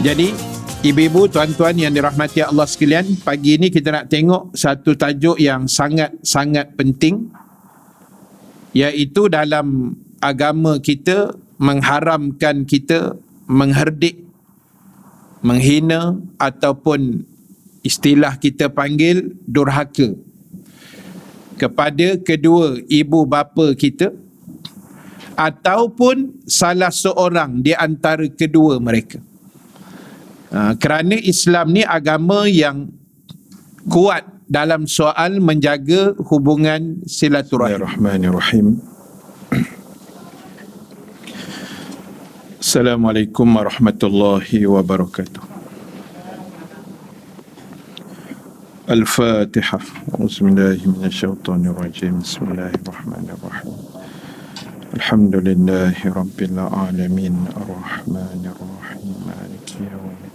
Jadi ibu-ibu, tuan-tuan yang dirahmati Allah sekalian, pagi ini kita nak tengok satu tajuk yang sangat-sangat penting, iaitu dalam agama kita mengharamkan kita mengherdik, menghina ataupun istilah kita panggil durhaka kepada kedua ibu bapa kita ataupun salah seorang di antara kedua mereka. Kerana Islam ni agama yang kuat dalam soal menjaga hubungan silaturahim. Bismillahirrahmanirrahim. Assalamualaikum warahmatullahi wabarakatuh. Al-Fatihah. Auzubillahi minasyaitonirrajim. Bismillahirrahmanirrahim. Alhamdulillahi rabbil alamin. Ar-Rahmanirrahim. Maliki yaumiddin.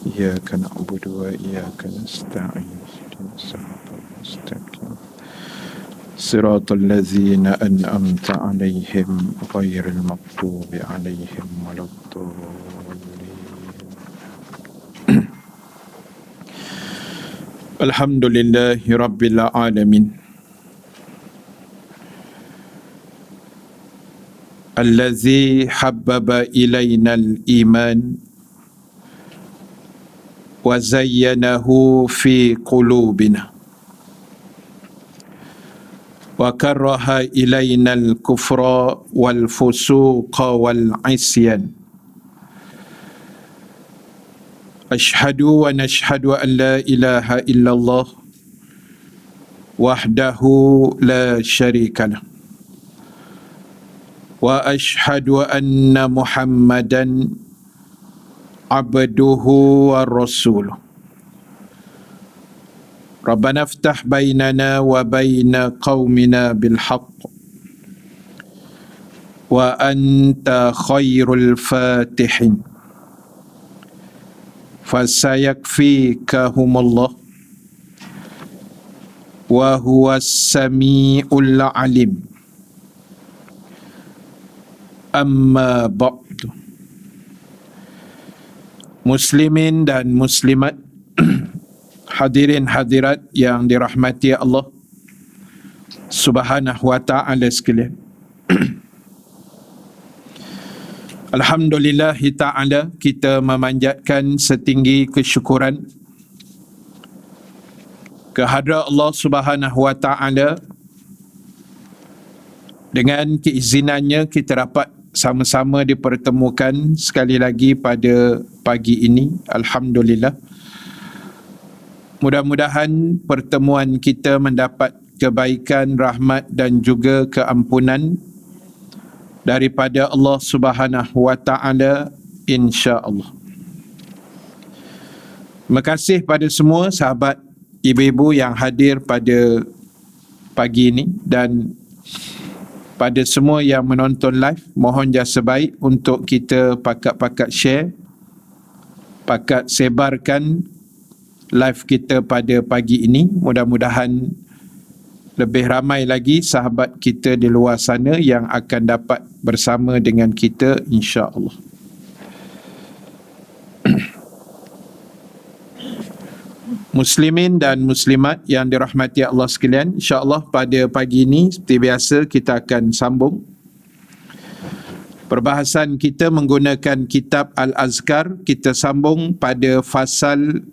Iyyaka na'budu wa iyyaka nasta'in. Ihdinas siratal mustaqim. Siratal ladzina an'amta 'alaihim ghairil maghdubi 'alaihim waladdallin. Alhamdulillahi rabbil alamin. Allazi habbaba ilainal iman wa zayyanahu fi qulubina wa karaha ilainal kufra wal fusuqa wal isyan. Ashhadu wa nashhadu an la ilaha illallah wahdahu la syarika lah wa ashhadu anna Muhammadan abduhu wa rasuluh. Rabbana aftah bainana wa baina qaumina bil haqq wa anta khairul fatihin. Fasayakfikahumullah wa huwas sami'ul alim. Amma ba'du. Muslimin dan muslimat, hadirin hadirat yang dirahmati Allah Subhanahu wa ta'ala sekalian. Alhamdulillah ta'ala, kita memanjatkan setinggi kesyukuran kehadrat Allah Subhanahu wa ta'ala. Dengan keizinannya kita dapat sama-sama dipertemukan sekali lagi pada pagi ini. Alhamdulillah. Mudah-mudahan pertemuan kita mendapat kebaikan, rahmat dan juga keampunan daripada Allah Subhanahu wa ta'ala, insya-Allah. Terima kasih pada semua sahabat ibu-ibu yang hadir pada pagi ini, dan pada semua yang menonton live, mohon jasa baik untuk kita pakat-pakat share, pakat sebarkan live kita pada pagi ini. Mudah-mudahan lebih ramai lagi sahabat kita di luar sana yang akan dapat bersama dengan kita, insya-Allah. Muslimin dan muslimat yang dirahmati Allah sekalian, insya-Allah pada pagi ini seperti biasa kita akan sambung perbahasan kita menggunakan kitab Al-Azkar. Kita sambung pada fasal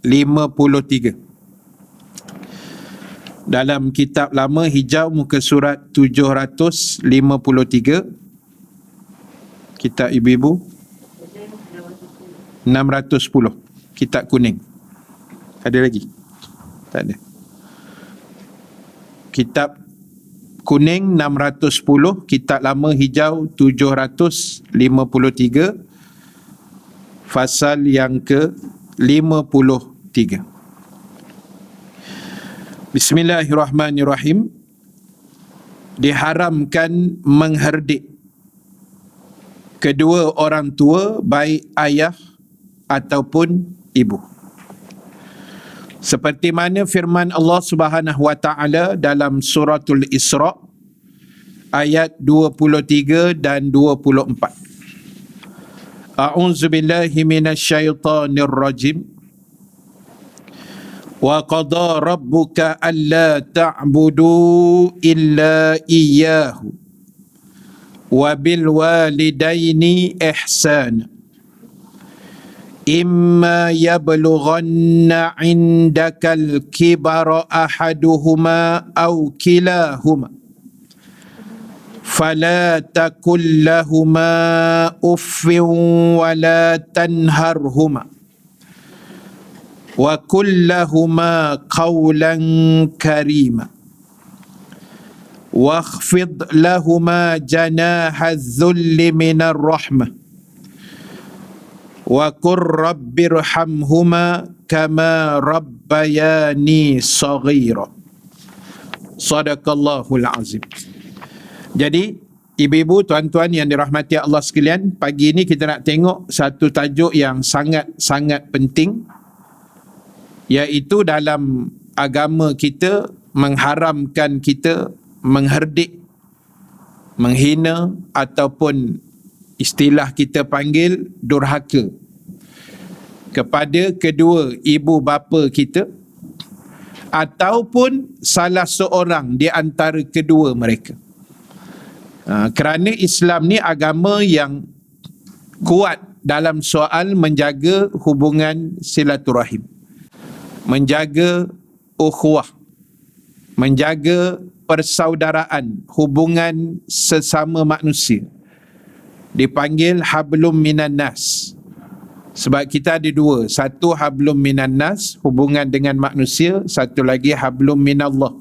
53 dalam kitab lama hijau, muka surat 753. Kitab ibu-ibu 610, kitab kuning. Ada lagi? Tak ada. Kitab kuning 610, kitab lama hijau 753, fasal yang ke-53. Bismillahirrahmanirrahim. Diharamkan mengherdik kedua orang tua, baik ayah ataupun ibu. Seperti mana firman Allah Subhanahu wa ta'ala dalam suratul Isra ayat 23 dan 24. A'udzu billahi minasyaitonir rajim. Wa qada rabbuka alla ta'budu illa iyyahu wa bil walidaini ihsana. Imma yablughanna 'indakal kibara ahaduhuma aw kilahuma fala takul lahuma uffin wa la tanharhuma wa qul lahuma qawlan karima wakhfid lahuma janaha adh-dhulli minar rahmah wa qur rabbirhamhuma kama rabbayani saghira. Sadaqallahul azim. Jadi ibu-ibu, tuan-tuan yang dirahmati Allah sekalian, pagi ini kita nak tengok satu tajuk yang sangat-sangat penting, iaitu dalam agama kita mengharamkan kita mengherdik, menghina ataupun istilah kita panggil durhaka kepada kedua ibu bapa kita ataupun salah seorang di antara kedua mereka. Kerana Islam ni agama yang kuat dalam soal menjaga hubungan silaturahim, menjaga ukhuwah, menjaga persaudaraan, hubungan sesama manusia. Dipanggil hablum minan nas. Sebab kita ada dua, satu hablum minan nas, hubungan dengan manusia, satu lagi hablum minallah,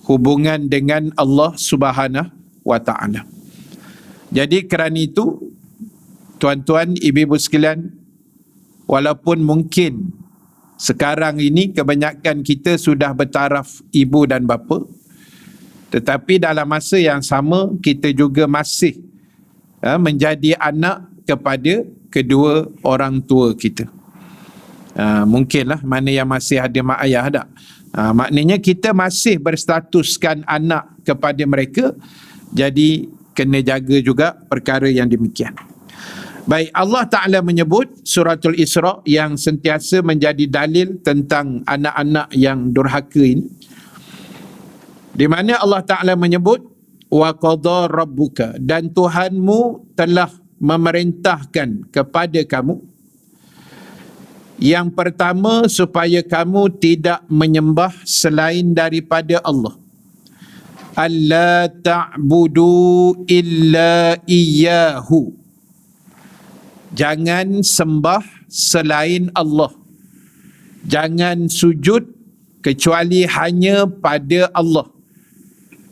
hubungan dengan Allah Subhanahu wa ta'ala. Jadi kerana itu, tuan-tuan, ibu-ibu sekalian, walaupun mungkin sekarang ini kebanyakan kita sudah bertaraf ibu dan bapa, tetapi dalam masa yang sama kita juga masih menjadi anak kepada kedua orang tua kita. Mungkinlah mana yang masih ada mak ayah tak. Maknanya kita masih berstatuskan anak kepada mereka. Jadi kena jaga juga perkara yang demikian. Baik, Allah Ta'ala menyebut suratul Isra yang sentiasa menjadi dalil tentang anak-anak yang durhaka ini, di mana Allah Ta'ala menyebut wa qada rabbuka, dan Tuhanmu telah memerintahkan kepada kamu, yang pertama supaya kamu tidak menyembah selain daripada Allah. Alla ta'budu illa iyyahu, jangan sembah selain Allah, jangan sujud kecuali hanya pada Allah,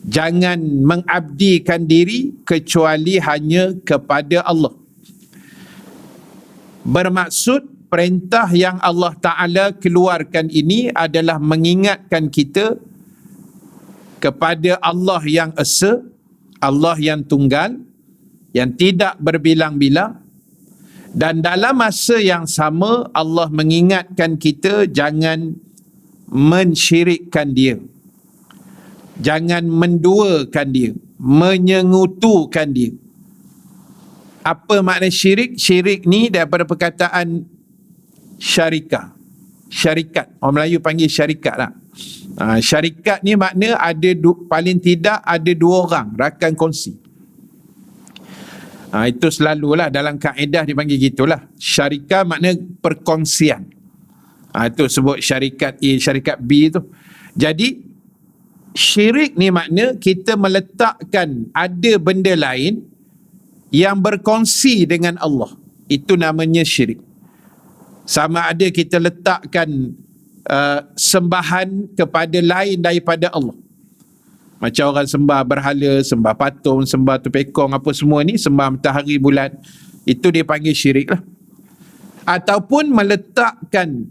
jangan mengabdikan diri kecuali hanya kepada Allah. Bermaksud perintah yang Allah Ta'ala keluarkan ini adalah mengingatkan kita kepada Allah yang esa, Allah yang tunggal, yang tidak berbilang-bilang, dan dalam masa yang sama Allah mengingatkan kita jangan mensyirikkan dia, jangan menduakan dia, menyengutukan dia. Apa makna syirik? Syirik ni daripada perkataan syarikat. Orang Melayu panggil syarikat lah. Syarikat ni makna ada paling tidak ada dua orang rakan kongsi. Itu selalulah dalam kaedah dipanggil gitulah. Syarikat makna perkongsian. Itu sebut syarikat A, syarikat B tu. Jadi syirik ni makna kita meletakkan ada benda lain yang berkongsi dengan Allah. Itu namanya syirik. Sama ada kita letakkan sembahan kepada lain daripada Allah. Macam orang sembah berhala, sembah patung, sembah tupekong, apa semua ni, sembah matahari, bulan. Itu dia panggil syirik lah. Ataupun meletakkan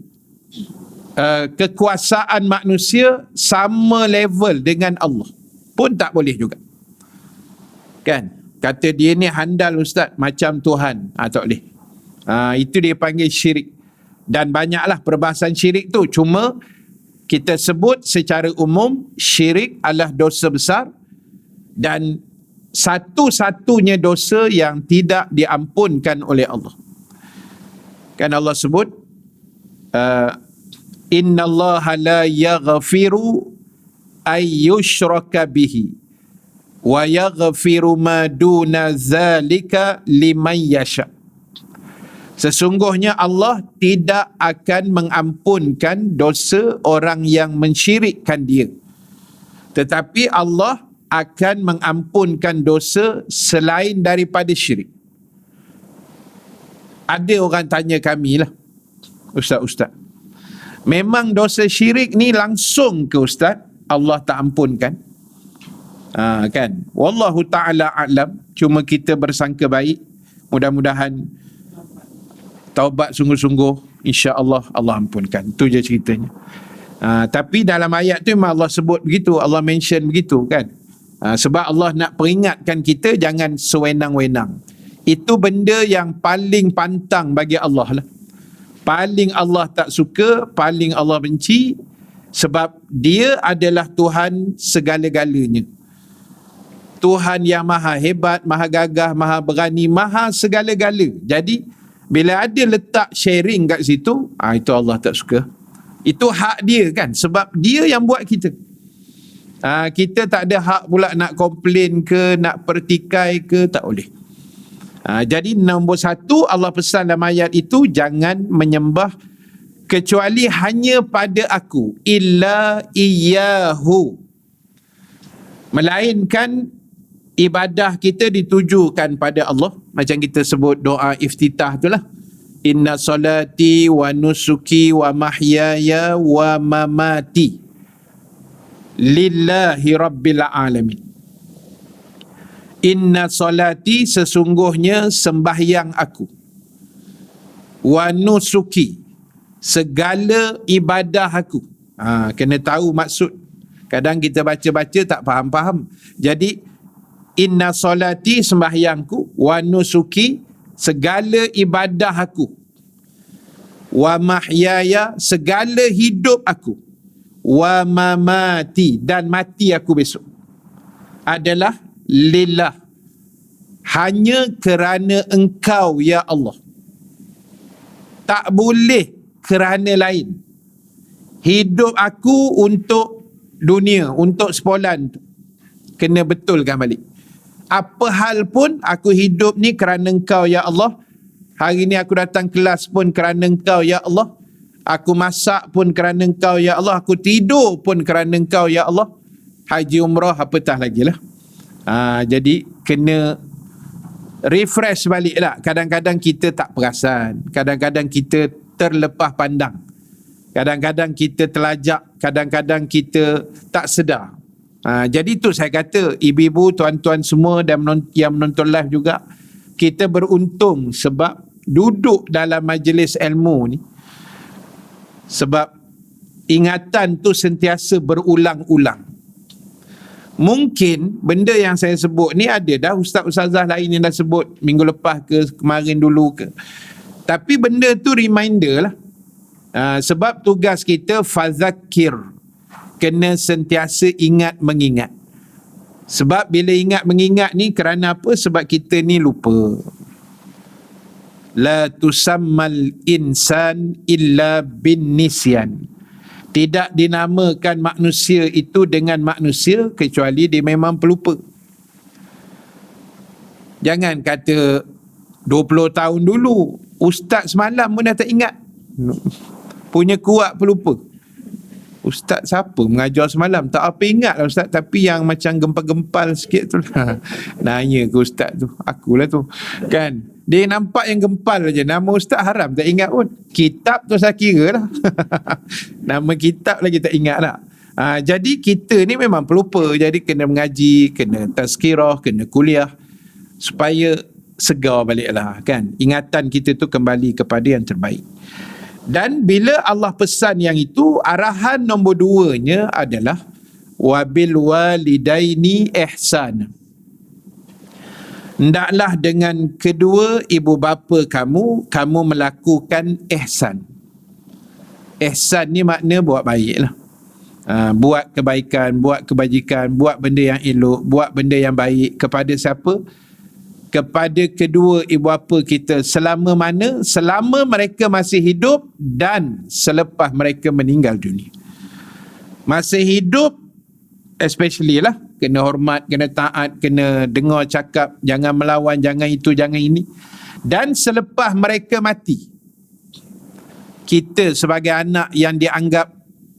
kekuasaan manusia sama level dengan Allah, pun tak boleh juga. Kan? Kata dia ni handal ustaz, macam Tuhan. Tak boleh. Itu dia panggil syirik. Dan banyaklah perbahasan syirik tu. Cuma kita sebut secara umum syirik adalah dosa besar dan satu-satunya dosa yang tidak diampunkan oleh Allah. Kan Allah sebut innallaha la yaghfiru ay yushraka bihi wa yaghfiru ma duna zalika liman yasha. Sesungguhnya Allah tidak akan mengampunkan dosa orang yang mensyirikkan Dia, tetapi Allah akan mengampunkan dosa selain daripada syirik. Ada orang tanya kami lah, Ustaz, memang dosa syirik ni langsung ke Ustaz Allah tak ampunkan? Kan? Wallahu ta'ala a'lam. Cuma kita bersangka baik, mudah-mudahan taubat sungguh-sungguh, insya-Allah Allah ampunkan. Itu je ceritanya. Tapi dalam ayat tu memang Allah sebut begitu, Allah mention begitu kan. Sebab Allah nak peringatkan kita jangan sewenang-wenang. Itu benda yang paling pantang bagi Allah lah. Paling Allah tak suka, paling Allah benci, sebab Dia adalah Tuhan segala-galanya. Tuhan yang maha hebat, maha gagah, maha berani, maha segala-gala. Jadi bila ada letak sharing kat situ, itu Allah tak suka. Itu hak Dia kan, sebab Dia yang buat kita. Kita tak ada hak pula nak komplain ke, nak pertikai ke, tak boleh. Jadi nombor satu, Allah pesan dalam ayat itu, jangan menyembah kecuali hanya pada aku, illa iyyahu, melainkan ibadah kita ditujukan pada Allah. Macam kita sebut doa iftitah itulah, inna salati wa nusuki wa mahyaya wa mamati lillahi rabbil alamin. Inna salati, sesungguhnya sembahyang aku, wa nusuki, segala ibadah aku. Kena tahu maksud. Kadang kita baca-baca tak faham-faham. Jadi inna salati, sembahyangku, wa nusuki, segala ibadah aku, wa mahyaya, segala hidup aku, wa mamati, dan mati aku besok, adalah lillah, hanya kerana Engkau ya Allah. Tak boleh kerana lain. Hidup aku untuk dunia, untuk sepolan, kena betulkan balik. Apa hal pun aku hidup ni kerana Engkau ya Allah. Hari ni aku datang kelas pun kerana Engkau ya Allah. Aku masak pun kerana Engkau ya Allah. Aku tidur pun kerana Engkau ya Allah. Haji umrah apatah lagi lah. Jadi kena refresh balik lah. Kadang-kadang kita tak perasan, kadang-kadang kita terlepas pandang, kadang-kadang kita terlajak, kadang-kadang kita tak sedar. Jadi tu saya kata, ibu-ibu, tuan-tuan semua dan yang menonton live juga, kita beruntung sebab duduk dalam majlis ilmu ni, sebab ingatan tu sentiasa berulang-ulang. Mungkin benda yang saya sebut ni ada dah ustaz-ustazah lain yang dah sebut minggu lepas ke, kemarin dulu ke. Tapi benda tu reminder lah. Sebab tugas kita fazakir, kena sentiasa ingat mengingat. Sebab bila ingat mengingat ni kerana apa? Sebab kita ni lupa. La tusammal insan illa bin nisyan. Tidak dinamakan manusia itu dengan manusia kecuali dia memang pelupa. Jangan kata 20 tahun dulu, ustaz semalam pun dah tak ingat. Punya kuat pelupa. Ustaz siapa mengajar semalam? Tak apa ingat lah ustaz, tapi yang macam gempal-gempal sikit tu lah. Nanya ke ustaz tu, akulah tu. Kan? Dia nampak yang gempal aja. Nama ustaz haram tak ingat pun. Kitab tu saya kira lah. Nama kitab lagi tak ingat lah. Jadi kita ni memang pelupa. Jadi kena mengaji, kena tazkirah, kena kuliah, supaya segar balik lah kan. Ingatan kita tu kembali kepada yang terbaik. Dan bila Allah pesan yang itu, arahan nombor 2-nya adalah wabil walidaini ihsan. Hendaklah dengan kedua ibu bapa kamu melakukan ihsan. Ihsan ni makna buat baik lah. Buat kebaikan, buat kebajikan, buat benda yang elok, buat benda yang baik kepada siapa? kepada kedua ibu bapa kita selama mana? Selama mereka masih hidup dan selepas mereka meninggal dunia. Masih hidup especially lah, kena hormat, kena taat, kena dengar cakap, jangan melawan, jangan itu, jangan ini. Dan selepas mereka mati, kita sebagai anak yang dianggap,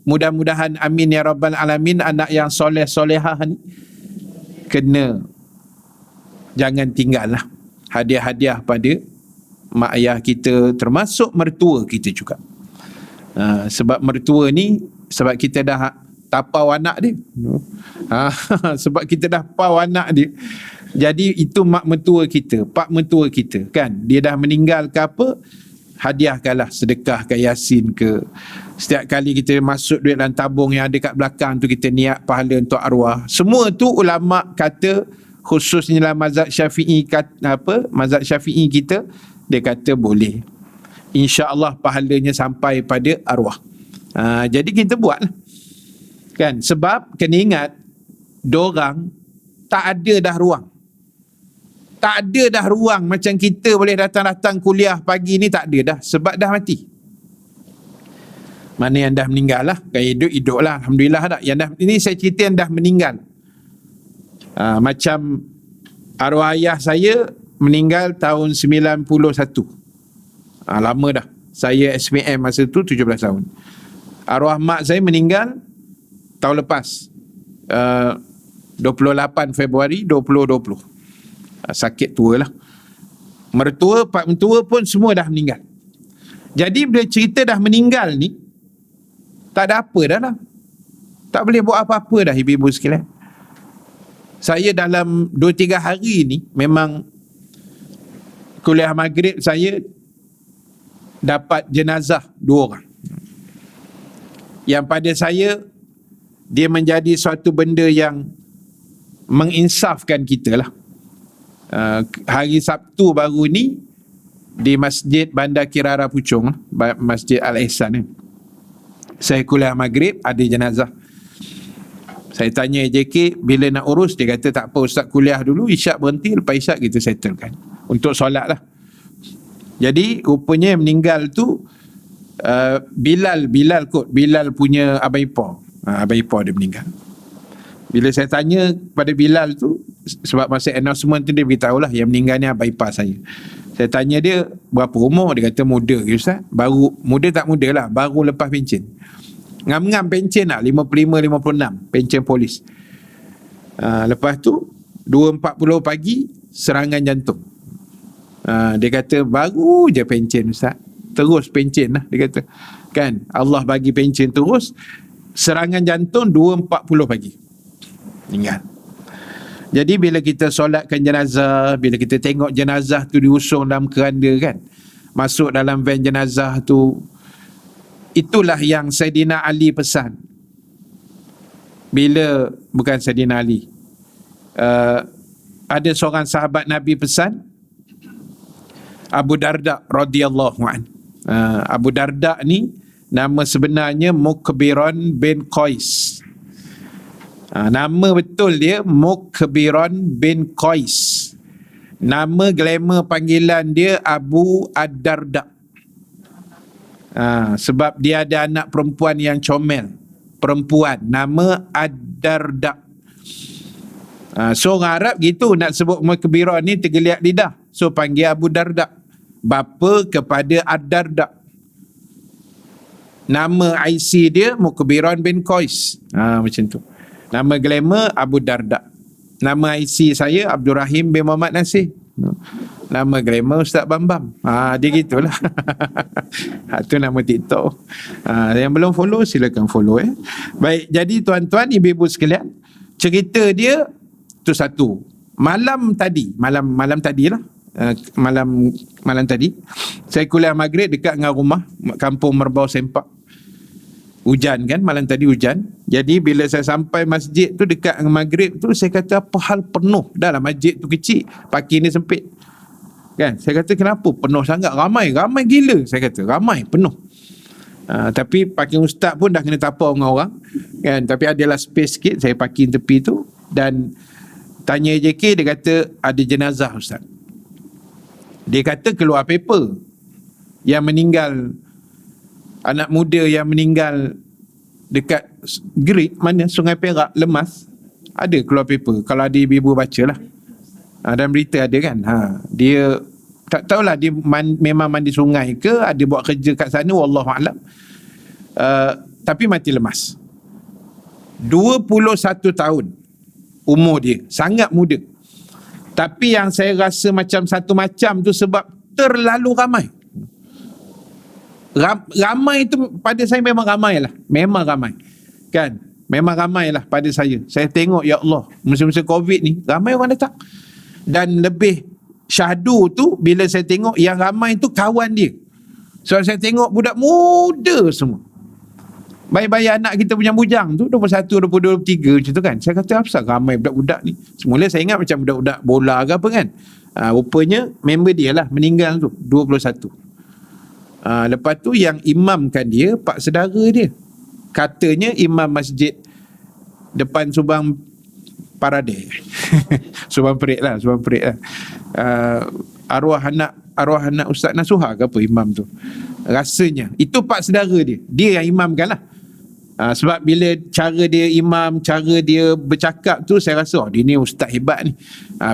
mudah-mudahan amin ya rabbal alamin, anak yang soleh-solehah ni, kena jangan tinggal lah hadiah-hadiah pada mak ayah kita, termasuk mertua kita juga. Sebab mertua ni, sebab kita dah tapau anak dia. Sebab kita dah pau anak dia. Jadi itu mak mertua kita, pak mertua kita kan. Dia dah meninggal ke apa, hadiahkanlah, sedekah ke Yasin ke. Setiap kali kita masuk duit dalam tabung yang ada kat belakang tu, kita niat pahala untuk arwah. Semua tu ulama kata, khususnya dalam mazhab Syafi'i, mazhab Syafi'i kita, dia kata boleh. InsyaAllah pahalanya sampai pada arwah. Jadi kita buatlah. Kan? Sebab kena ingat, dorang tak ada dah ruang. Tak ada dah ruang macam kita boleh datang-datang kuliah pagi ni, tak ada dah. Sebab dah mati. Mana yang dah meninggal lah. Kan hidup lah. Alhamdulillah tak. Yang dah, ini saya cerita yang dah meninggal. Macam arwah ayah saya meninggal tahun 91. Lama dah. Saya SPM masa tu 17 tahun. Arwah mak saya meninggal tahun lepas, 28 Februari 2020. Sakit tua lah. Mertua, pak mertua pun semua dah meninggal. Jadi bila cerita dah meninggal ni, tak ada apa dah lah. Tak boleh buat apa-apa dah ibu-ibu sekalian. Saya dalam 2-3 hari ni, memang kuliah maghrib saya dapat jenazah 2 orang. Yang pada saya, dia menjadi suatu benda yang menginsafkan kita lah. Hari Sabtu baru ni, di Masjid Bandar Kirara Puchong, Masjid Al-Ihsan ni, saya kuliah maghrib, ada jenazah. Saya tanya JK, bila nak urus? Dia kata tak apa ustaz, kuliah dulu, isyak berhenti, lepas isyak kita settlekan untuk solat lah. Jadi rupanya yang meninggal tu Bilal punya Abang Ipar. Abang Ipar dia meninggal. Bila saya tanya pada Bilal tu, sebab masa announcement tu dia beritahu lah yang meninggal ni Abang Ipar saya. Saya tanya dia berapa umur, dia kata muda ke ustaz. Baru, muda tak muda lah, baru lepas pencen. Ngam-ngam pencen lah, 55-56 pencen polis. Lepas tu 2.40 pagi serangan jantung. Dia kata baru je pencen ustaz, terus pencen lah, dia kata kan, Allah bagi pencen terus, serangan jantung 2.40 pagi meninggal. Jadi bila kita solatkan jenazah, bila kita tengok jenazah tu diusung dalam keranda kan, masuk dalam van jenazah tu, itulah yang Saidina Ali pesan. Bila, bukan Saidina Ali, ada seorang sahabat Nabi pesan, Abu Darda radhiyallahu an. Abu Darda ni nama sebenarnya Mukbiran bin Qais. Nama betul dia Mukbiran bin Qais. Nama glamour panggilan dia Abu Ad-Darda. Sebab dia ada anak perempuan yang comel, perempuan, nama Ad-Darda. So orang Arab gitu, nak sebut Mukbiran ni tergeliat lidah, so panggil Abu Darda, bapa kepada Ad-Darda. Nama IC dia Mukbiran bin Qais. Macam tu. Nama glamour Abu Darda. Nama IC saya Abdul Rahim bin Muhammad Nasir. Nama glamour Ustaz Bambam. Dia gitulah. Itu nama TikTok. Yang belum follow silakan follow. Baik, jadi tuan-tuan ibu-ibu sekalian, cerita dia tu satu. Malam tadi lah. Malam tadi saya kuliah maghrib dekat dengan rumah, kampung Merbau Sempak. Hujan kan, malam tadi hujan. Jadi bila saya sampai masjid tu dekat dengan maghrib tu, saya kata apa hal penuh. Dah lah masjid tu kecil, parking ni sempit kan. Saya kata kenapa penuh sangat, ramai gila. Saya kata ramai, penuh. Tapi parking ustaz pun dah kena tapau dengan orang kan. Tapi adalah space sikit, saya parking tepi tu. Dan tanya JK, dia kata ada jenazah ustaz. Dia kata keluar paper yang meninggal, anak muda yang meninggal dekat Gerik, mana Sungai Perak, Lemas, ada keluar paper. Kalau ada ibu-ibu baca lah. Dan berita ada kan. Dia tak tahulah dia memang mandi sungai ke, ada buat kerja kat sana, wallahualam. Tapi mati lemas. 21 tahun umur dia, sangat muda. Tapi yang saya rasa macam satu macam tu sebab terlalu ramai. Ramai tu pada saya memang ramai lah. Memang ramai. Kan? Memang ramai lah pada saya. Saya tengok, ya Allah, musim-musim COVID ni, ramai orang datang. Dan lebih syahdu tu, bila saya tengok yang ramai tu kawan dia. So saya tengok budak muda semua. Bayi-bayi anak kita punya bujang tu 21, 22, 23 macam tu kan. Saya kata apa ramai budak-budak ni. Semula saya ingat macam budak-budak bola ke apa kan. Rupanya member dia lah meninggal tu 21. Lepas tu yang imamkan dia pak saudara dia. Katanya imam masjid depan Subang Parade. Subang Perik lah. Arwah anak Ustaz Nasuha ke apa imam tu. Rasanya itu pak saudara dia. Dia yang imamkan lah. Sebab bila cara dia imam, cara dia bercakap tu, saya rasa dia ni ustaz hebat ni.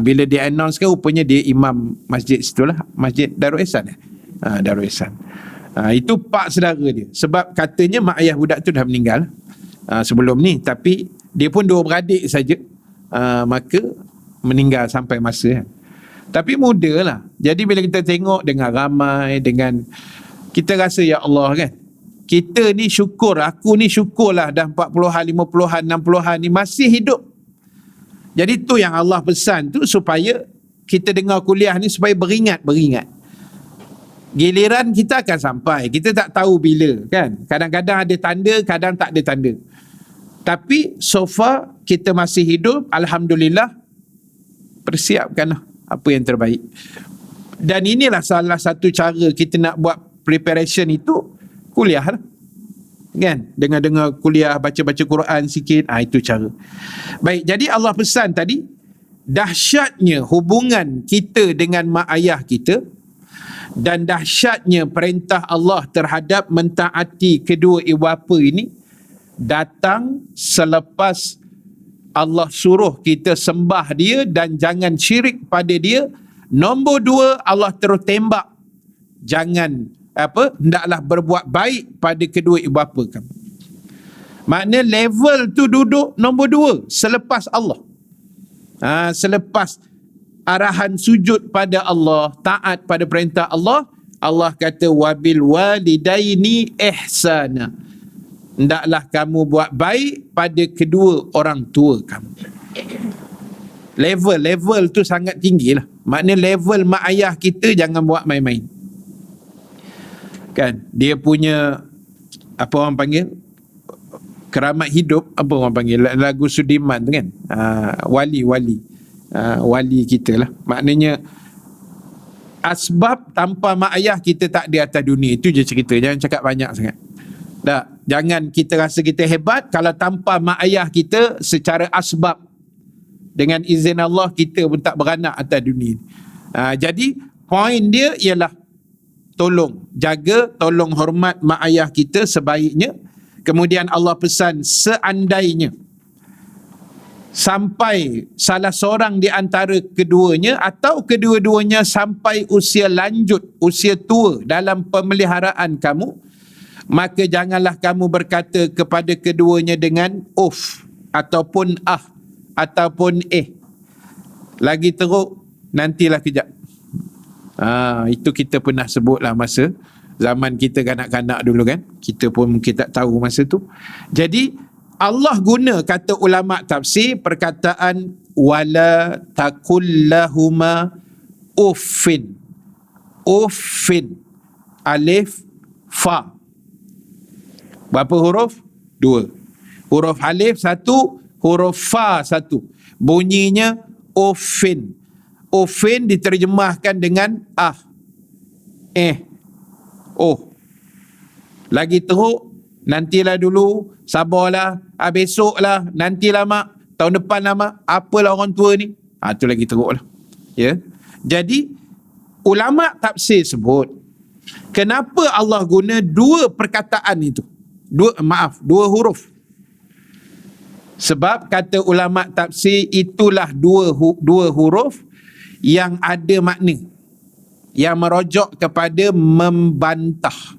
Bila dia announce kan, rupanya dia imam masjid situlah, Masjid Darul Ihsan. Darul Ihsan. Itu pak saudara dia. Sebab katanya mak ayah budak tu dah meninggal sebelum ni. Tapi dia pun dua beradik saja. Maka meninggal sampai masa kan. Tapi muda lah. Jadi bila kita tengok dengan ramai, dengan kita rasa ya Allah kan, kita ni syukur, aku ni syukurlah dah 40-an, 50-an, 60-an ni masih hidup. Jadi tu yang Allah pesan tu, supaya kita dengar kuliah ni supaya beringat. Giliran kita akan sampai, kita tak tahu bila kan. Kadang-kadang ada tanda, kadang tak ada tanda. Tapi so far kita masih hidup, alhamdulillah. Persiapkanlah apa yang terbaik. Dan inilah salah satu cara kita nak buat preparation itu, kuliah lah. Kan? Dengar-dengar kuliah, baca-baca Quran sikit. Itu cara. Baik, jadi Allah pesan tadi, dahsyatnya hubungan kita dengan mak ayah kita dan dahsyatnya perintah Allah terhadap mentaati kedua ibu bapa ini datang selepas Allah suruh kita sembah dia dan jangan syirik pada dia. Nombor 2, Allah terus tembak, jangan hendaklah berbuat baik pada kedua ibu bapa kamu. Makna level tu duduk nombor 2 selepas Allah. Selepas arahan sujud pada Allah, taat pada perintah Allah, Allah kata wabil walidaini ihsana. Hendaklah kamu buat baik pada kedua orang tua kamu. Level tu sangat tinggi lah. Makna level mak ayah kita jangan buat main-main. Kan? Dia punya, apa orang panggil, keramat hidup, apa orang panggil, lagu Sudirman tu kan. Wali kita lah. Maknanya asbab tanpa mak ayah kita tak ada atas dunia. Itu je cerita. Jangan cakap banyak sangat. Jangan kita rasa kita hebat kalau tanpa mak ayah kita secara asbab, dengan izin Allah kita pun tak beranak atas dunia. Jadi poin dia ialah tolong jaga, tolong hormat mak ayah kita sebaiknya. Kemudian Allah pesan, seandainya sampai salah seorang di antara keduanya atau kedua-duanya sampai usia lanjut, usia tua dalam pemeliharaan kamu, maka janganlah kamu berkata kepada keduanya dengan uf ataupun ataupun lagi teruk, nantilah kejap. Itu kita pernah sebutlah masa zaman kita kanak-kanak dulu kan. Kita pun mungkin tak tahu masa tu. Jadi Allah guna kata ulama tafsir perkataan wala takullahuma uffin. Uffin. Alif fa. Berapa huruf? 2. Huruf alif 1, huruf fa 1. Bunyinya uffin. Uffin diterjemahkan dengan lagi teruk, nantilah dulu, sabarlah, besoklah, nantilah mak, tahun depan lah mak, apalah orang tua ni. Tu lagi teruk lah. Ya. Jadi ulama tafsir sebut, kenapa Allah guna dua perkataan itu? Dua huruf. Sebab kata ulama tafsir, itulah dua huruf yang ada makna, yang merujuk kepada membantah.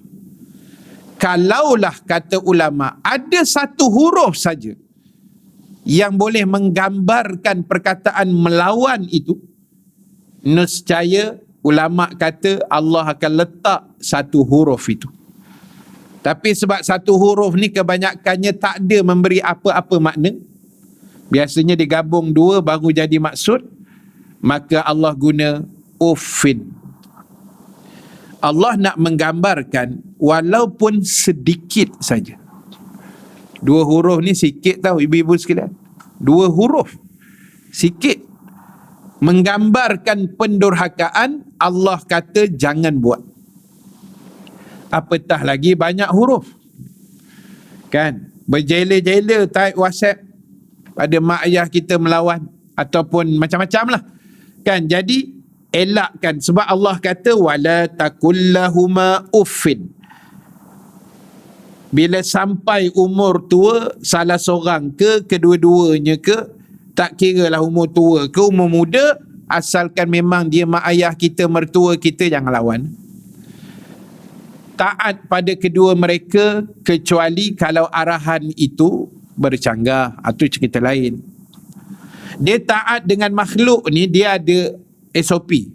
Kalaulah kata ulama ada satu huruf saja yang boleh menggambarkan perkataan melawan itu, nescaya ulama kata Allah akan letak satu huruf itu. Tapi sebab satu huruf ni kebanyakannya tak ada memberi apa-apa makna, biasanya digabung dua baru jadi maksud, maka Allah guna uffin. Allah nak menggambarkan walaupun sedikit saja. Dua huruf ni sikit tau ibu-ibu sekalian. Dua huruf sikit menggambarkan pendurhakaan, Allah kata jangan buat. Apatah lagi banyak huruf. Kan? Berjela-jela type WhatsApp pada mak ayah kita melawan ataupun macam-macam lah. Kan? Jadi elakkan, sebab Allah kata wala takullahuma uffin. Bila sampai umur tua, salah seorang ke kedua-duanya ke, tak kira lah umur tua ke umur muda, asalkan memang dia mak ayah kita, mertua kita, jangan lawan. Taat pada kedua mereka kecuali kalau arahan itu bercanggah, itu cerita lain. Dia taat dengan makhluk ni, dia ada SOP.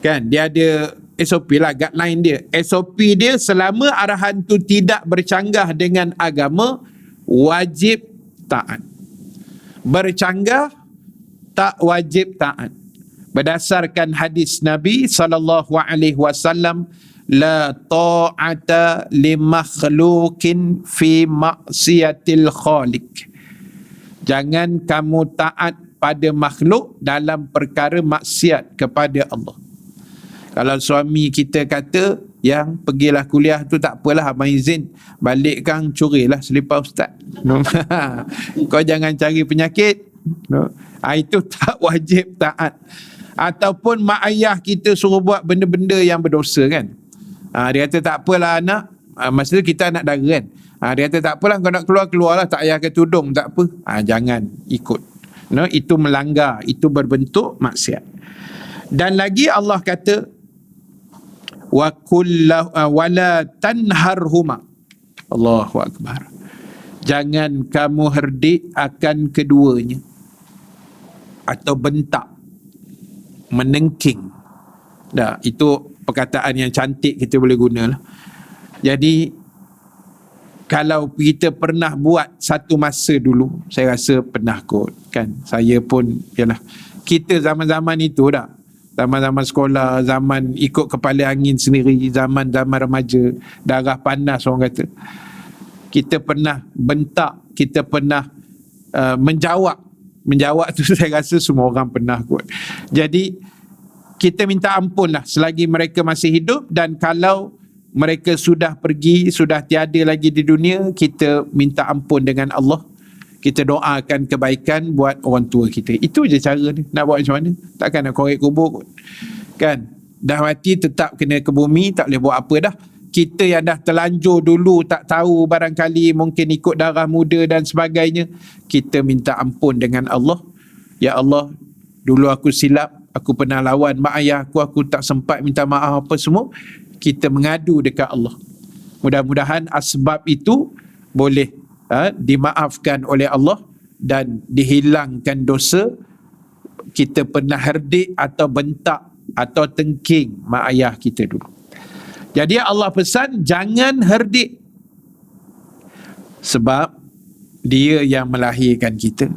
Kan? Dia ada SOP lah, guideline dia. SOP dia selama arahan tu tidak bercanggah dengan agama, wajib taat. Bercanggah, tak wajib taat. Berdasarkan hadis Nabi SAW, la ta'ata li makhlukin fi maksiatil khaliq. Jangan kamu taat pada makhluk dalam perkara maksiat kepada Allah. Kalau suami kita kata, yang pergilah kuliah tu tak apalah, abang izin, balik kang curilah selipar ustaz. No. Kau jangan cari penyakit. No. Itu tak wajib taat. Ataupun mak ayah kita suruh buat benda-benda yang berdosa kan. Dia kata tak apalah anak, masa tu kita anak dara kan. Dia kata tak apalah, kau nak keluar-keluarlah, tak payah ke tudung, tak apa. Jangan ikut. No, itu melanggar, itu berbentuk maksiat. Dan lagi Allah kata wala tanharhuma. Allahu akbar. Jangan kamu herdik akan keduanya atau bentak, menengking. Dah, itu perkataan yang cantik kita boleh guna lah. Jadi kalau kita pernah buat satu masa dulu, saya rasa pernah kot kan. Saya pun, yalah, kita zaman-zaman itu dah, zaman-zaman sekolah, zaman ikut kepala angin sendiri, zaman-zaman remaja, darah panas orang kata, kita pernah bentak, kita pernah menjawab tu saya rasa semua orang pernah kot. Jadi kita minta ampun lah selagi mereka masih hidup, dan kalau mereka sudah pergi, sudah tiada lagi di dunia, kita minta ampun dengan Allah. Kita doakan kebaikan buat orang tua kita. Itu je cara ni. Nak buat macam mana? Takkan nak korek kubur kot. Kan? Dah mati tetap kena ke bumi, tak boleh buat apa dah. Kita yang dah terlanjur dulu, tak tahu barangkali mungkin ikut darah muda dan sebagainya, kita minta ampun dengan Allah. Ya Allah, dulu aku silap, aku pernah lawan mak ayah aku tak sempat minta maaf apa semua. Kita mengadu dekat Allah. Mudah-mudahan asbab itu boleh dimaafkan oleh Allah dan dihilangkan dosa kita pernah herdik atau bentak atau tengking mak ayah kita dulu. Jadi Allah pesan jangan herdik, sebab dia yang melahirkan kita,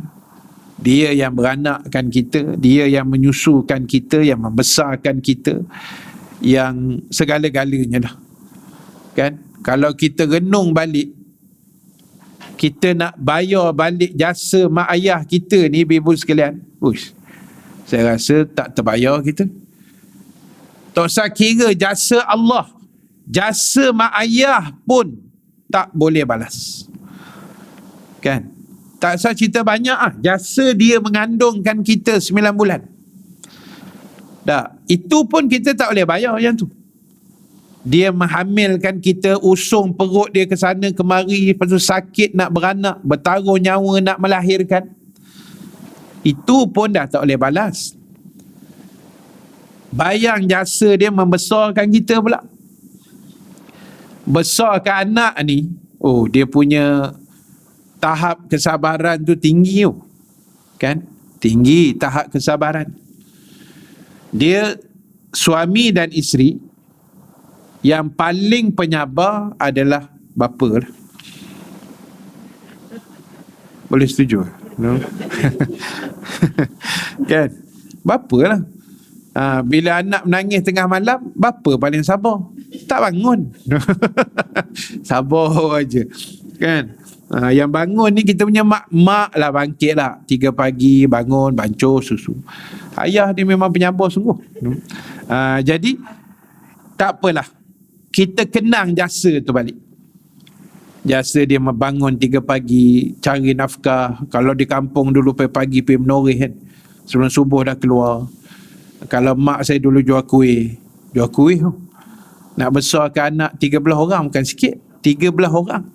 dia yang beranakkan kita, dia yang menyusukan kita, yang membesarkan kita, yang segala-galanya dah. Kan? Kalau kita renung balik, kita nak bayar balik jasa mak ayah kita ni, ibu sekalian, saya rasa tak terbayar kita. Tak usah kira jasa Allah, jasa mak ayah pun tak boleh balas. Kan? Tak usah cerita banyak jasa dia mengandungkan kita 9 bulan. Tak, itu pun kita tak boleh bayar yang tu. Dia menghamilkan kita, usung perut dia ke sana kemari, lepas tu sakit nak beranak, bertaruh nyawa nak melahirkan. Itu pun dah tak boleh balas. Bayang jasa dia membesarkan kita pula. Besarkan anak ni, oh dia punya tahap kesabaran tu tinggi tu. Kan? Tinggi tahap kesabaran. Dia suami dan isteri yang paling penyabar adalah bapa. Boleh setuju? No? Kan? Bapa lah. Bila anak menangis tengah malam, bapa paling sabar. Tak bangun. Sabar aja. Kan? Yang bangun ni kita punya mak lah, bangkit lah 3 pagi bangun, bancuh susu. Ayah dia memang penyabar sungguh. Jadi tak apalah, kita kenang jasa tu balik. Jasa dia membangun 3 pagi, cari nafkah. Kalau di kampung dulu pagi pergi menoreh kan, sebelum subuh dah keluar. Kalau mak saya dulu jual kuih tu. Nak besarkan anak 13 orang bukan sikit, 13 orang.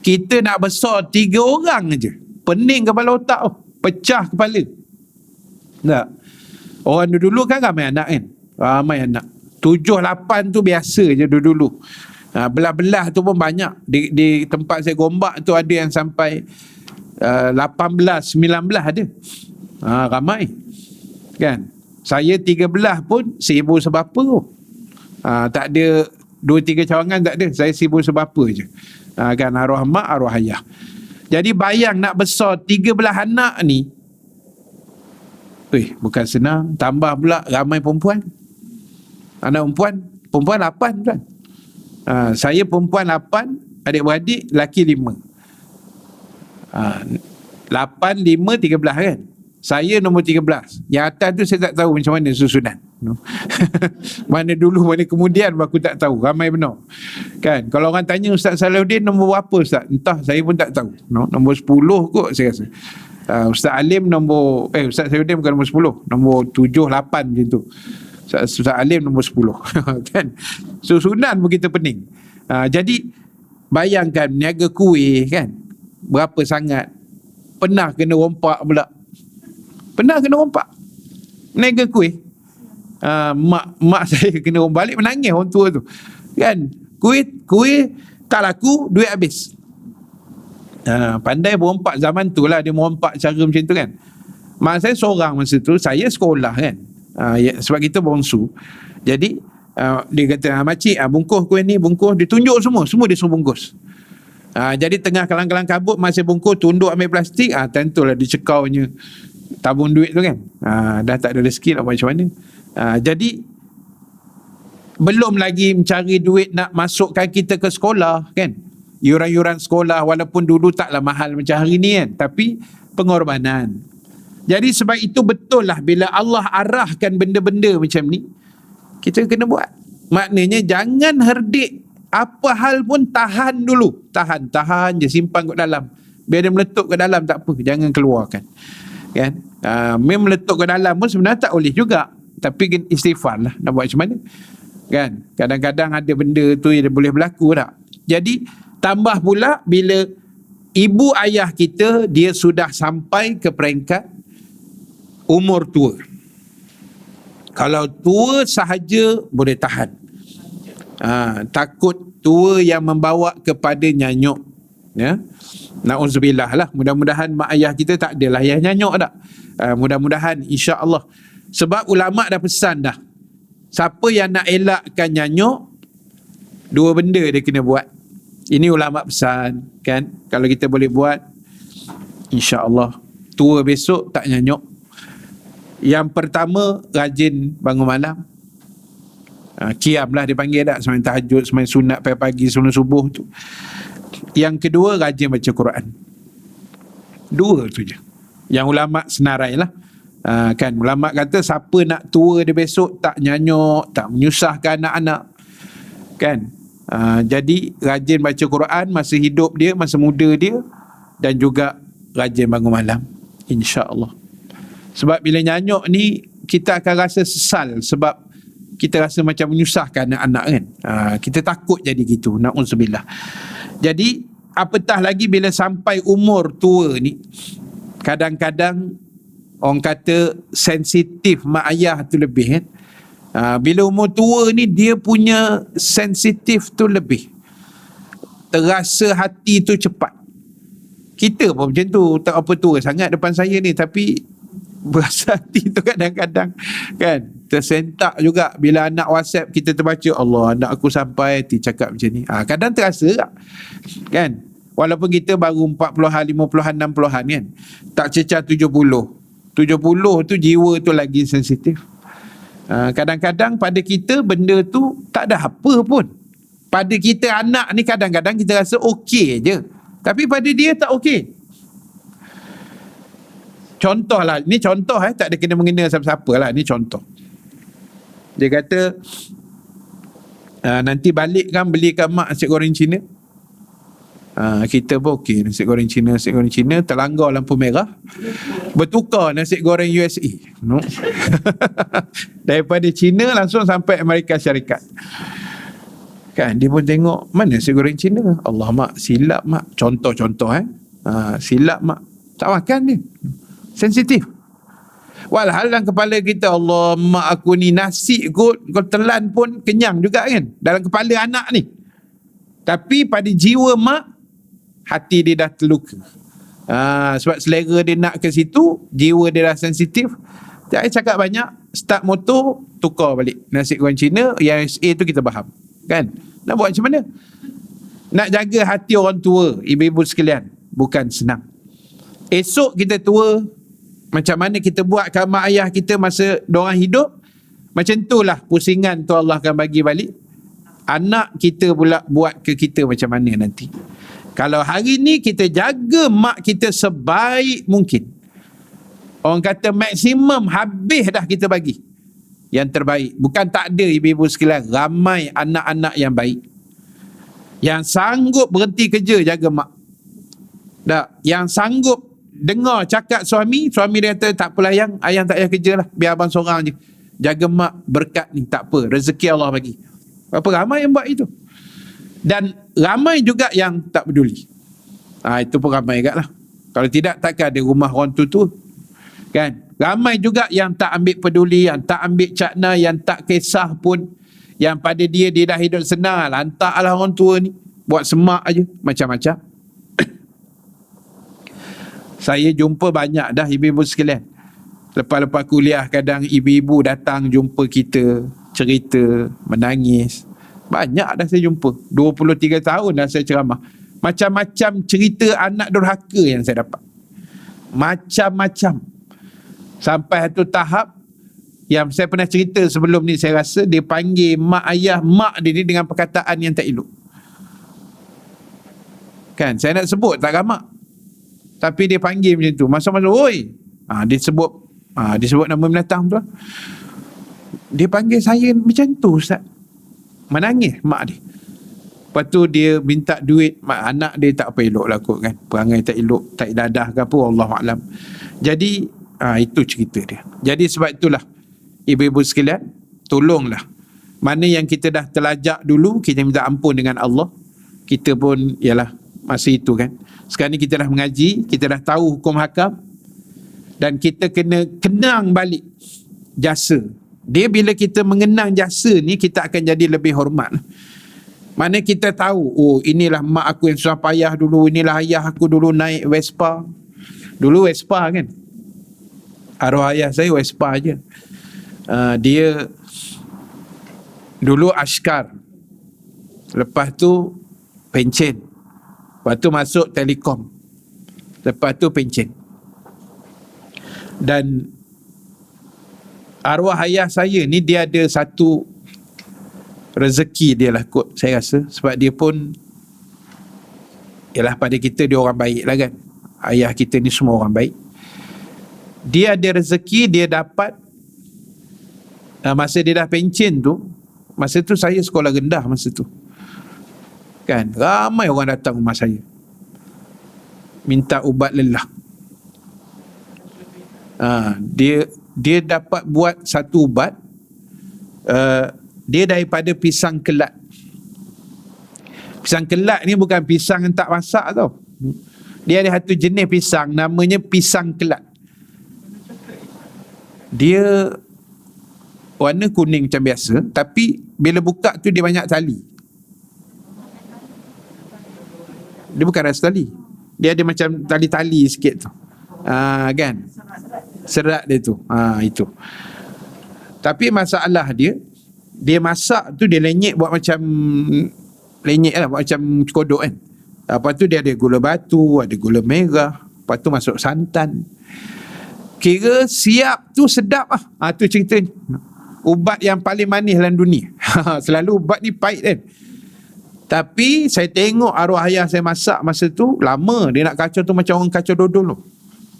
Kita nak besar 3 orang aja, pening kepala otak tu, pecah kepala. Tak? Orang dulu kan ramai anak kan, ramai anak. 7-8 tu biasa je dulu. Belah-belah tu pun banyak. Di tempat saya gombak tu ada yang sampai 18-19 ada. Ramai. Kan? Saya 13 pun 1000 sebapa tu. Tak ada 2-3 cawangan, tak ada. Saya 1000 sebapa je. Kan, arwah mak, arwah ayah. Jadi bayang nak besar 13 anak ni, bukan senang. Tambah pula ramai perempuan. Anak perempuan 8 kan. Saya perempuan 8, adik-beradik lelaki 5. 8, 5, 13 kan. Saya nombor 13. Yang atas tu saya tak tahu macam mana susunan. Mana dulu, mana kemudian aku tak tahu. Ramai benar. Kan? Kalau orang tanya Ustaz Salahuddin nombor berapa Ustaz? Entah, saya pun tak tahu. Nombor 10 kot saya rasa. Ustaz Alim nombor, Ustaz Salahuddin bukan nombor 10. Nombor 7, 8 macam tu. Ustaz Alim nombor 10. Kan? Susunan pun kita pening. Jadi bayangkan niaga kuih kan, berapa sangat. Pernah kena rompak pula. Niaga kuih. Mak saya kena rompak, balik menangis orang tua tu. Kan? Kuih tak laku, duit habis. Pandai berompak zaman tu lah, dia merompak cara macam tu kan. Mak saya seorang masa tu, saya sekolah kan. Sebab kita bongsu. Jadi dia kata, makcik bungkus kuih ni, bungkus. Dia tunjuk semua dia suruh bungkus. Jadi tengah kelang-kelang kabut, masa bungkus tunduk ambil plastik, tentulah dicekaunya tabung duit tu kan. Dah tak ada rezeki nak buat macam mana. Jadi belum lagi mencari duit nak masukkan kita ke sekolah kan. Yuran-yuran sekolah walaupun dulu taklah mahal macam hari ni kan, tapi pengorbanan. Jadi sebab itu betul lah, bila Allah arahkan benda-benda macam ni, kita kena buat. Maknanya jangan herdik, apa hal pun tahan dulu. Tahan je, simpan kat dalam. Biar dia meletup ke dalam tak apa, jangan keluarkan. Kan? Meletup ke dalam pun sebenarnya tak boleh juga, tapi istighfar lah, nak buat macam mana. Kan? Kadang-kadang ada benda tu yang boleh berlaku tak. Jadi tambah pula bila ibu ayah kita, dia sudah sampai ke peringkat umur tua. Kalau tua sahaja boleh tahan. Takut tua yang membawa kepada nyanyuk. Ya. Na'udzubillah lah. Mudah-mudahan mak ayah kita tak adalah yang nyanyuk tak. Mudah-mudahan, insya-Allah. Sebab ulama dah pesan dah. Siapa yang nak elakkan nyanyuk, 2 benda dia kena buat. Ini ulama pesan kan. Kalau kita boleh buat, insya-Allah tua besok tak nyanyuk. Yang pertama, rajin bangun malam. Qiyam lah dipanggil tak, semain tahajud, semain sunat pagi-pagi sebelum subuh tu. Yang kedua, rajin baca Quran. 2 tu je yang ulama senarai lah. Kan ulama kata siapa nak tua dia besok tak nyanyuk, tak menyusahkan anak-anak kan. Jadi rajin baca Quran masa hidup dia, masa muda dia, dan juga rajin bangun malam, insya-Allah. Sebab bila nyanyuk ni kita akan rasa sesal sebab kita rasa macam menyusahkan anak-anak kan. Kita takut jadi gitu, na'udzubillah. Jadi apatah lagi bila sampai umur tua ni, kadang-kadang orang kata sensitif mak ayah tu lebih kan. Bila umur tua ni dia punya sensitif tu lebih, terasa hati tu cepat. Kita pun macam tu, tak apa tua sangat depan saya ni, tapi berasa hati tu kadang-kadang kan tersentak juga bila anak WhatsApp kita terbaca, Allah, anak aku sampai hati cakap macam ni. Kadang terasa kan, walaupun kita baru 40-an, 50-an, 60-an kan, tak cecah 70 tu jiwa tu lagi sensitif. Kadang-kadang pada kita benda tu tak ada apa pun. Pada kita anak ni kadang-kadang kita rasa okey je, tapi pada dia tak okey. Contoh lah, ni contoh tak ada kena-mengena siapa-siapa lah, ni contoh. Dia kata nanti balik kan belikan mak nasi goreng Cina. Kita pun okey, nasi goreng Cina, terlanggar lampu merah, bertukar nasi goreng USA, no? Daripada Cina langsung sampai Amerika Syarikat kan. Dia pun tengok, mana nasi goreng Cina, Allah mak, silap mak, contoh-contoh silap mak, tak makan dia, sensitif. Walhal dalam kepala kita, Allah mak aku ni nasi kot, kau telan pun kenyang juga kan, dalam kepala anak ni. Tapi pada jiwa mak, hati dia dah terluka. Sebab selera dia nak ke situ, jiwa dia dah sensitif. Saya cakap banyak, start motor, tukar balik nasi goreng Cina, yang SA tu kita faham kan. Nak buat macam mana? Nak jaga hati orang tua, ibu-ibu sekalian, bukan senang. Esok kita tua, macam mana kita buat kat mak ayah kita masa diorang hidup, macam itulah pusingan tu Allah akan bagi balik. Anak kita pula buat ke kita macam mana nanti. Kalau hari ni kita jaga mak kita sebaik mungkin, orang kata maksimum habis dah kita bagi yang terbaik. Bukan tak ada ibu-ibu sekalian, ramai anak-anak yang baik, yang sanggup berhenti kerja jaga mak. Yang sanggup dengar cakap suami dia kata, tak apalah ayang tak payah kerja lah, biar abang seorang je jaga mak, berkat ni tak apa, rezeki Allah bagi. Berapa ramai yang buat itu. Dan ramai juga yang tak peduli. Itu pun ramai juga lah. Kalau tidak, takkan ada rumah orang tua kan. Ramai juga yang tak ambil peduli, yang tak ambil cakna, yang tak kisah pun, yang pada dia dah hidup senang, lantaklah orang tua ni buat semak aja macam-macam. Saya jumpa banyak dah ibu-ibu sekalian. Lepas-lepas kuliah kadang ibu-ibu datang jumpa kita, cerita, menangis. Banyak dah saya jumpa. 23 tahun dah saya ceramah. Macam-macam cerita anak durhaka yang saya dapat. Macam-macam. Sampai satu tahap yang saya pernah cerita sebelum ni, saya rasa dia panggil mak ayah mak dia ni dengan perkataan yang tak elok. Kan, saya nak sebut tak ramak. Tapi dia panggil macam tu. Masa-masa, oi. Dia sebut nama binatang tu. Dia panggil saya macam tu, Ustaz. Menangis mak dia. Lepas tu dia minta duit. Anak dia tak apa elok lah kot kan. Perangai tak elok, tak dadah ke apa, Allahuaklam. Jadi itu cerita dia. Jadi sebab itulah ibu-ibu sekalian, tolonglah. Mana yang kita dah terlajak dulu, kita minta ampun dengan Allah. Kita pun ialah masa itu kan. Sekarang ni kita dah mengaji, kita dah tahu hukum hakam, dan kita kena kenang balik jasa dia. Bila kita mengenang jasa ni, kita akan jadi lebih hormat. Mana kita tahu, oh inilah mak aku yang susah payah dulu, inilah ayah aku dulu naik Vespa. Dulu Vespa kan, arwah ayah saya Vespa je. Dia dulu Ashkar, lepas tu pencen, lepas tu masuk Telekom, lepas tu pencen. Dan arwah ayah saya ni, dia ada satu rezeki dia lah kot, saya rasa. Sebab dia pun, ialah pada kita dia orang baik lah kan. Ayah kita ni semua orang baik. Dia ada rezeki, dia dapat, masa dia dah pencen tu, masa tu saya sekolah rendah masa tu kan, ramai orang datang rumah saya minta ubat lelah. Dia dapat buat satu ubat, dia daripada pisang kelat. Pisang kelat ni bukan pisang yang tak masak tau. Dia ada satu jenis pisang namanya pisang kelat. Dia warna kuning macam biasa, tapi bila buka tu dia banyak tali. Dia bukan rasa tali, dia ada macam tali-tali sikit tu. Kan? Serat dia tu. Itu. Tapi masalah dia masak tu dia lenyek buat macam lenyek lah, buat macam kodok kan. Lepas tu dia ada gula batu, ada gula merah, lepas tu masuk santan. Kira siap tu sedap lah. Tu ceritanya. Ubat yang paling manis dalam dunia. Selalu ubat ni pahit kan. Tapi saya tengok arwah ayah saya masak masa tu lama. Dia nak kacau tu macam orang kacau dodol tu.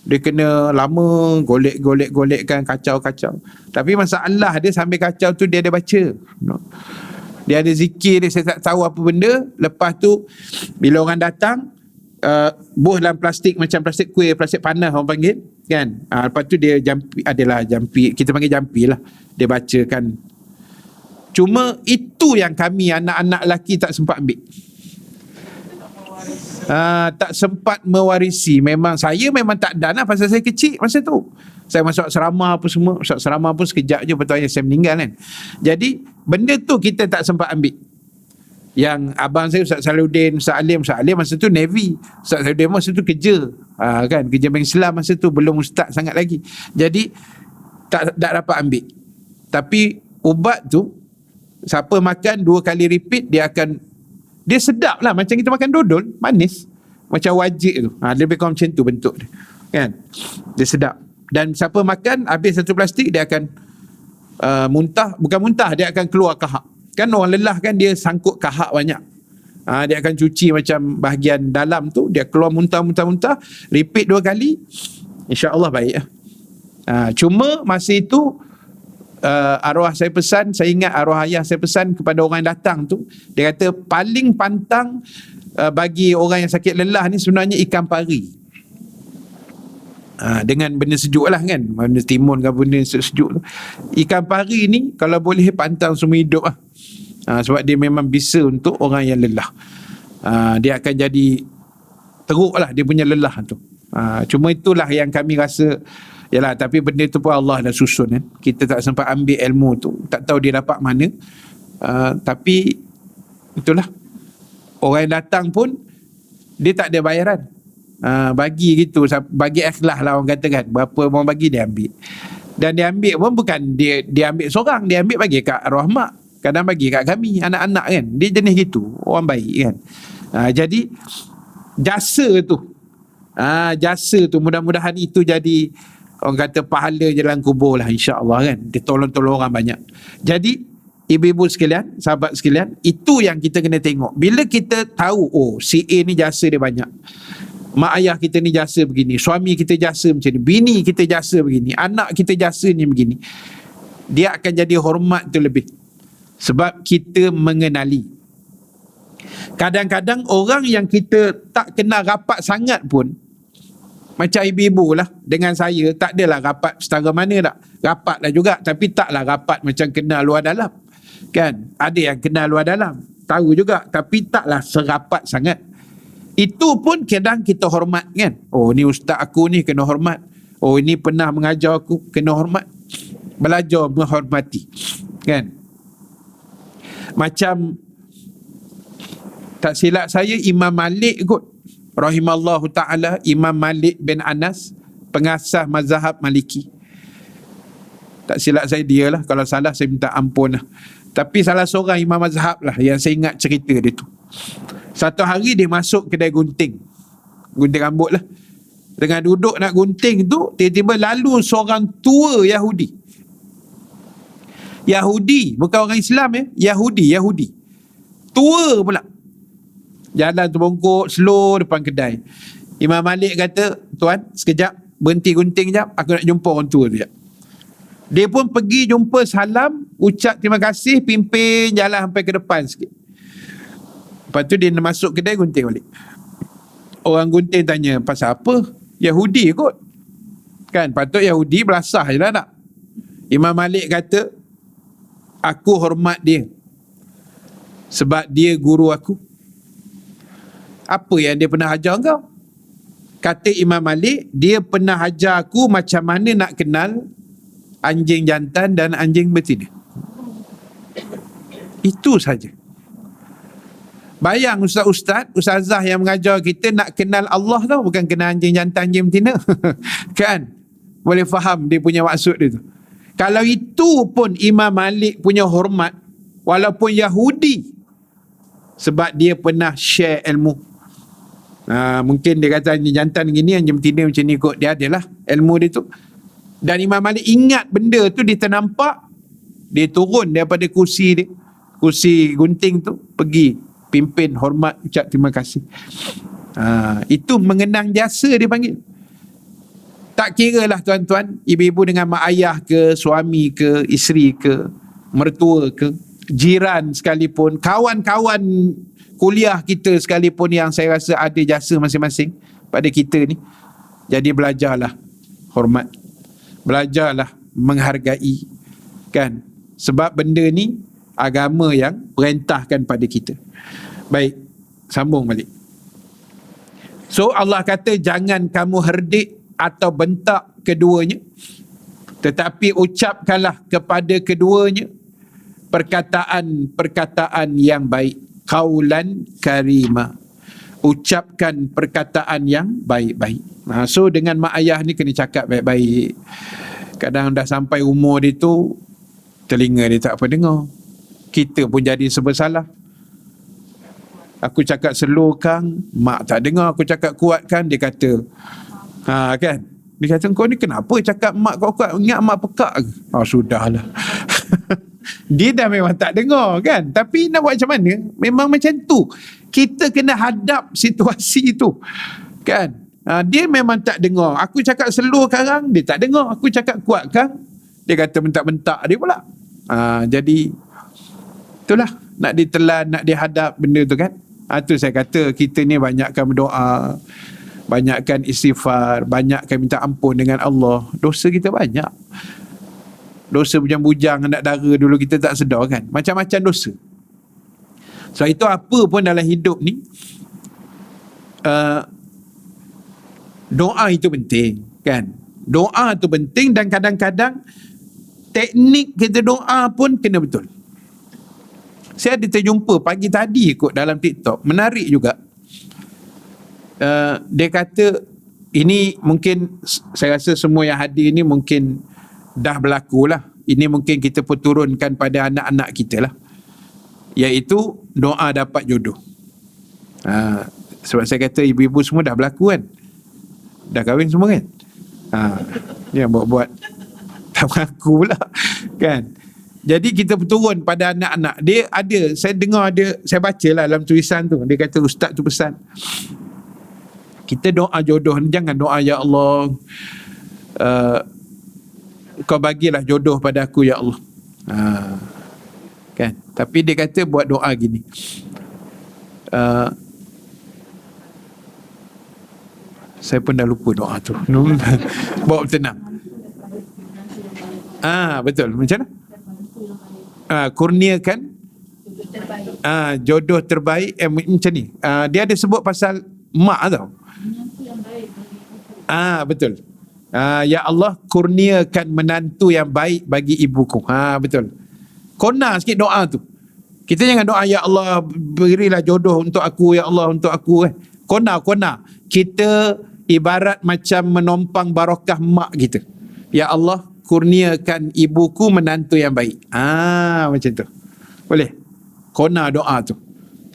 Dia kena lama golek-golek-golekkan, kacau-kacau. Tapi masalah dia sambil kacau tu dia ada baca. Dia ada zikir dia, saya tak tahu apa benda. Lepas tu bila orang datang, buh dalam plastik macam plastik kuih, plastik panas orang panggil kan. Lepas tu dia jampi, kita panggil jampi lah. Dia bacakan. Cuma itu yang kami anak-anak lelaki tak sempat ambil. Tak sempat mewarisi. Saya memang tak dan lah pasal saya kecil masa tu. Saya masuk asrama apa semua. Masuk asrama pun sekejap je, lepas tu ayah saya meninggal kan. Jadi benda tu kita tak sempat ambil. Yang abang saya Ustaz Saluddin, Ustaz Alim masa tu Navy. Ustaz Saluddin masa tu kerja, kan, kerja Bank Islam masa tu, belum ustaz sangat lagi. Jadi tak dapat ambil. Tapi ubat tu siapa makan 2 kali repeat, dia sedap lah, macam kita makan dodol, manis macam wajik tu. Lebih kurang macam tu bentuk dia kan. Dia sedap. Dan siapa makan habis satu plastik, dia akan bukan muntah, dia akan keluar kahak. Kan orang lelah kan, dia sangkut kahak banyak. Dia akan cuci macam bahagian dalam tu, dia keluar muntah, repeat 2 kali, insya-Allah baik. Cuma masa itu arwah saya pesan, saya ingat arwah ayah saya pesan kepada orang yang datang tu, dia kata paling pantang bagi orang yang sakit lelah ni sebenarnya ikan pari. Dengan benda sejuk lah kan, benda timun ke benda sejuk tu. Ikan pari ni kalau boleh pantang semua hidup lah. Sebab dia memang bisa untuk orang yang lelah. Dia akan jadi teruk lah dia punya lelah tu. Cuma itulah yang kami rasa. Yalah, tapi benda tu pun Allah dah susun kan. Kita tak sempat ambil ilmu tu, tak tahu dia dapat mana. Tapi itulah, orang yang datang pun dia tak ada bayaran. Bagi gitu, bagi ikhlas lah orang kata kan. Berapa orang bagi dia ambil. Dan dia ambil pun bukan dia ambil seorang, dia ambil bagi kat arwah mak, kadang bagi kat kami anak-anak kan. Dia jenis gitu, orang baik kan. Jadi jasa tu mudah-mudahan itu jadi orang kata pahala jalan kubur lah, insya-Allah kan. Dia tolong-tolong orang banyak. Jadi ibu-ibu sekalian, sahabat sekalian, itu yang kita kena tengok. Bila kita tahu si A ni jasa dia banyak, mak ayah kita ni jasa begini, suami kita jasa macam ni, bini kita jasa begini, anak kita jasa ni begini, dia akan jadi hormat tu lebih. Sebab kita mengenali. Kadang-kadang orang yang kita tak kenal rapat sangat pun, macam ibu-ibu lah dengan saya, tak adalah rapat setara mana tak. Rapat lah juga, tapi taklah rapat macam kenal luar dalam. Kan? Ada yang kenal luar dalam, tahu juga, tapi taklah serapat sangat. Itu pun kadang kita hormat kan. Ni ustaz aku ni kena hormat. Ini pernah mengajar aku, kena hormat. Belajar menghormati. Kan? Macam tak silap saya Imam Malik kot, rahimallahu ta'ala, Imam Malik bin Anas, pengasas mazhab Maliki. Tak silap saya dia lah, kalau salah saya minta ampun lah. Tapi salah seorang imam mazhab lah yang saya ingat cerita dia tu. Satu hari dia masuk kedai gunting rambut lah. Dengan duduk nak gunting tu, tiba-tiba lalu seorang tua Yahudi, bukan orang Islam Yahudi tua pula, jalan terbongkok slow depan kedai. Imam Malik kata, tuan sekejap, berhenti gunting sekejap, aku nak jumpa orang tua tu sekejap. Dia pun pergi jumpa, salam, ucap terima kasih, pimpin jalan sampai ke depan sikit. Lepas tu dia masuk kedai gunting balik. Orang gunting tanya, pasal apa? Yahudi kot. Kan patut Yahudi belasah je lah tak. Imam Malik kata, aku hormat dia sebab dia guru aku. Apa yang dia pernah ajar kau? Kata Imam Malik, dia pernah ajar aku macam mana nak kenal anjing jantan dan anjing betina. Itu saja. Bayang ustazah yang mengajar kita nak kenal Allah tau, bukan kenal anjing jantan, anjing betina. Kan? Boleh faham dia punya maksud dia tu. Kalau itu pun Imam Malik punya hormat, walaupun Yahudi, sebab dia pernah share ilmu. Mungkin dia kata anjing jantan gini, anjing betina macam ni kot, dia adalah ilmu dia tu. Dan Imam Malik ingat benda tu, dia ternampak, dia turun daripada kursi dia, kursi gunting tu, pergi pimpin, hormat, ucap terima kasih. Itu mengenang jasa dia panggil. Tak kira lah tuan-tuan, ibu-ibu dengan mak ayah ke, suami ke, isteri ke, mertua ke, jiran sekalipun, kawan-kawan kuliah kita sekalipun yang saya rasa ada jasa masing-masing pada kita ni. Jadi belajarlah hormat, belajarlah menghargai, kan? Sebab benda ni agama yang perintahkan pada kita. Baik, sambung balik. So Allah kata jangan kamu herdik atau bentak keduanya, tetapi ucapkanlah kepada keduanya perkataan-perkataan yang baik. Qaulan karima, ucapkan perkataan yang baik-baik. So dengan mak ayah ni kena cakap baik-baik. Kadang dah sampai umur dia tu, telinga dia tak apa dengar. Kita pun jadi serba salah. Aku cakap slow kang, mak tak dengar. Aku cakap kuat kan, dia kata kan, dia kata kau ni kenapa cakap mak kau kuat, ingat mak pekak ke? Sudahlah. Dia dah memang tak dengar kan, tapi nak buat macam mana, memang macam tu. Kita kena hadap situasi tu kan. Dia memang tak dengar. Aku cakap slow sekarang, dia tak dengar. Aku cakap kuat kan, dia kata bentak-bentak dia pula. Jadi itulah, nak ditelan, nak dihadap benda tu kan. Tu saya kata kita ni banyakkan berdoa, banyakkan istighfar, banyakkan minta ampun dengan Allah. Dosa kita banyak. Dosa bujang-bujang, anak dara dulu kita tak sedar kan. Macam-macam dosa. So itu apa pun dalam hidup ni, doa itu penting kan. Doa itu penting, dan kadang-kadang teknik kita doa pun kena betul. Saya ada terjumpa pagi tadi kot dalam TikTok, menarik juga. Dia kata, ini mungkin saya rasa semua yang hadir ni mungkin dah berlaku lah. Ini mungkin kita pun turunkan pada anak-anak kita lah, iaitu doa dapat jodoh. Sebab saya kata ibu-ibu semua dah berlaku kan, dah kahwin semua kan. Yang buat-buat tak mengaku pula kan. Jadi kita turun pada anak-anak. Dia ada, saya dengar ada, saya baca lah dalam tulisan tu, dia kata ustaz tu pesan, kita doa jodoh ni jangan doa ya Allah, kau bagilah jodoh pada aku ya Allah, kan. Tapi dia kata buat doa gini, saya pun dah lupa doa tu. Bawa tenang. Betul. Macam mana? Kurniakan jodoh terbaik, macam ni. Dia ada sebut pasal mak tau. Betul. Ya Allah, kurniakan menantu yang baik bagi ibuku. Betul. Kona sikit doa tu. Kita jangan doa ya Allah berilah jodoh untuk aku, ya Allah untuk aku. Kona. Kita ibarat macam menompang barakah mak kita. Ya Allah, kurniakan ibuku menantu yang baik. Macam tu. Boleh? Kona doa tu.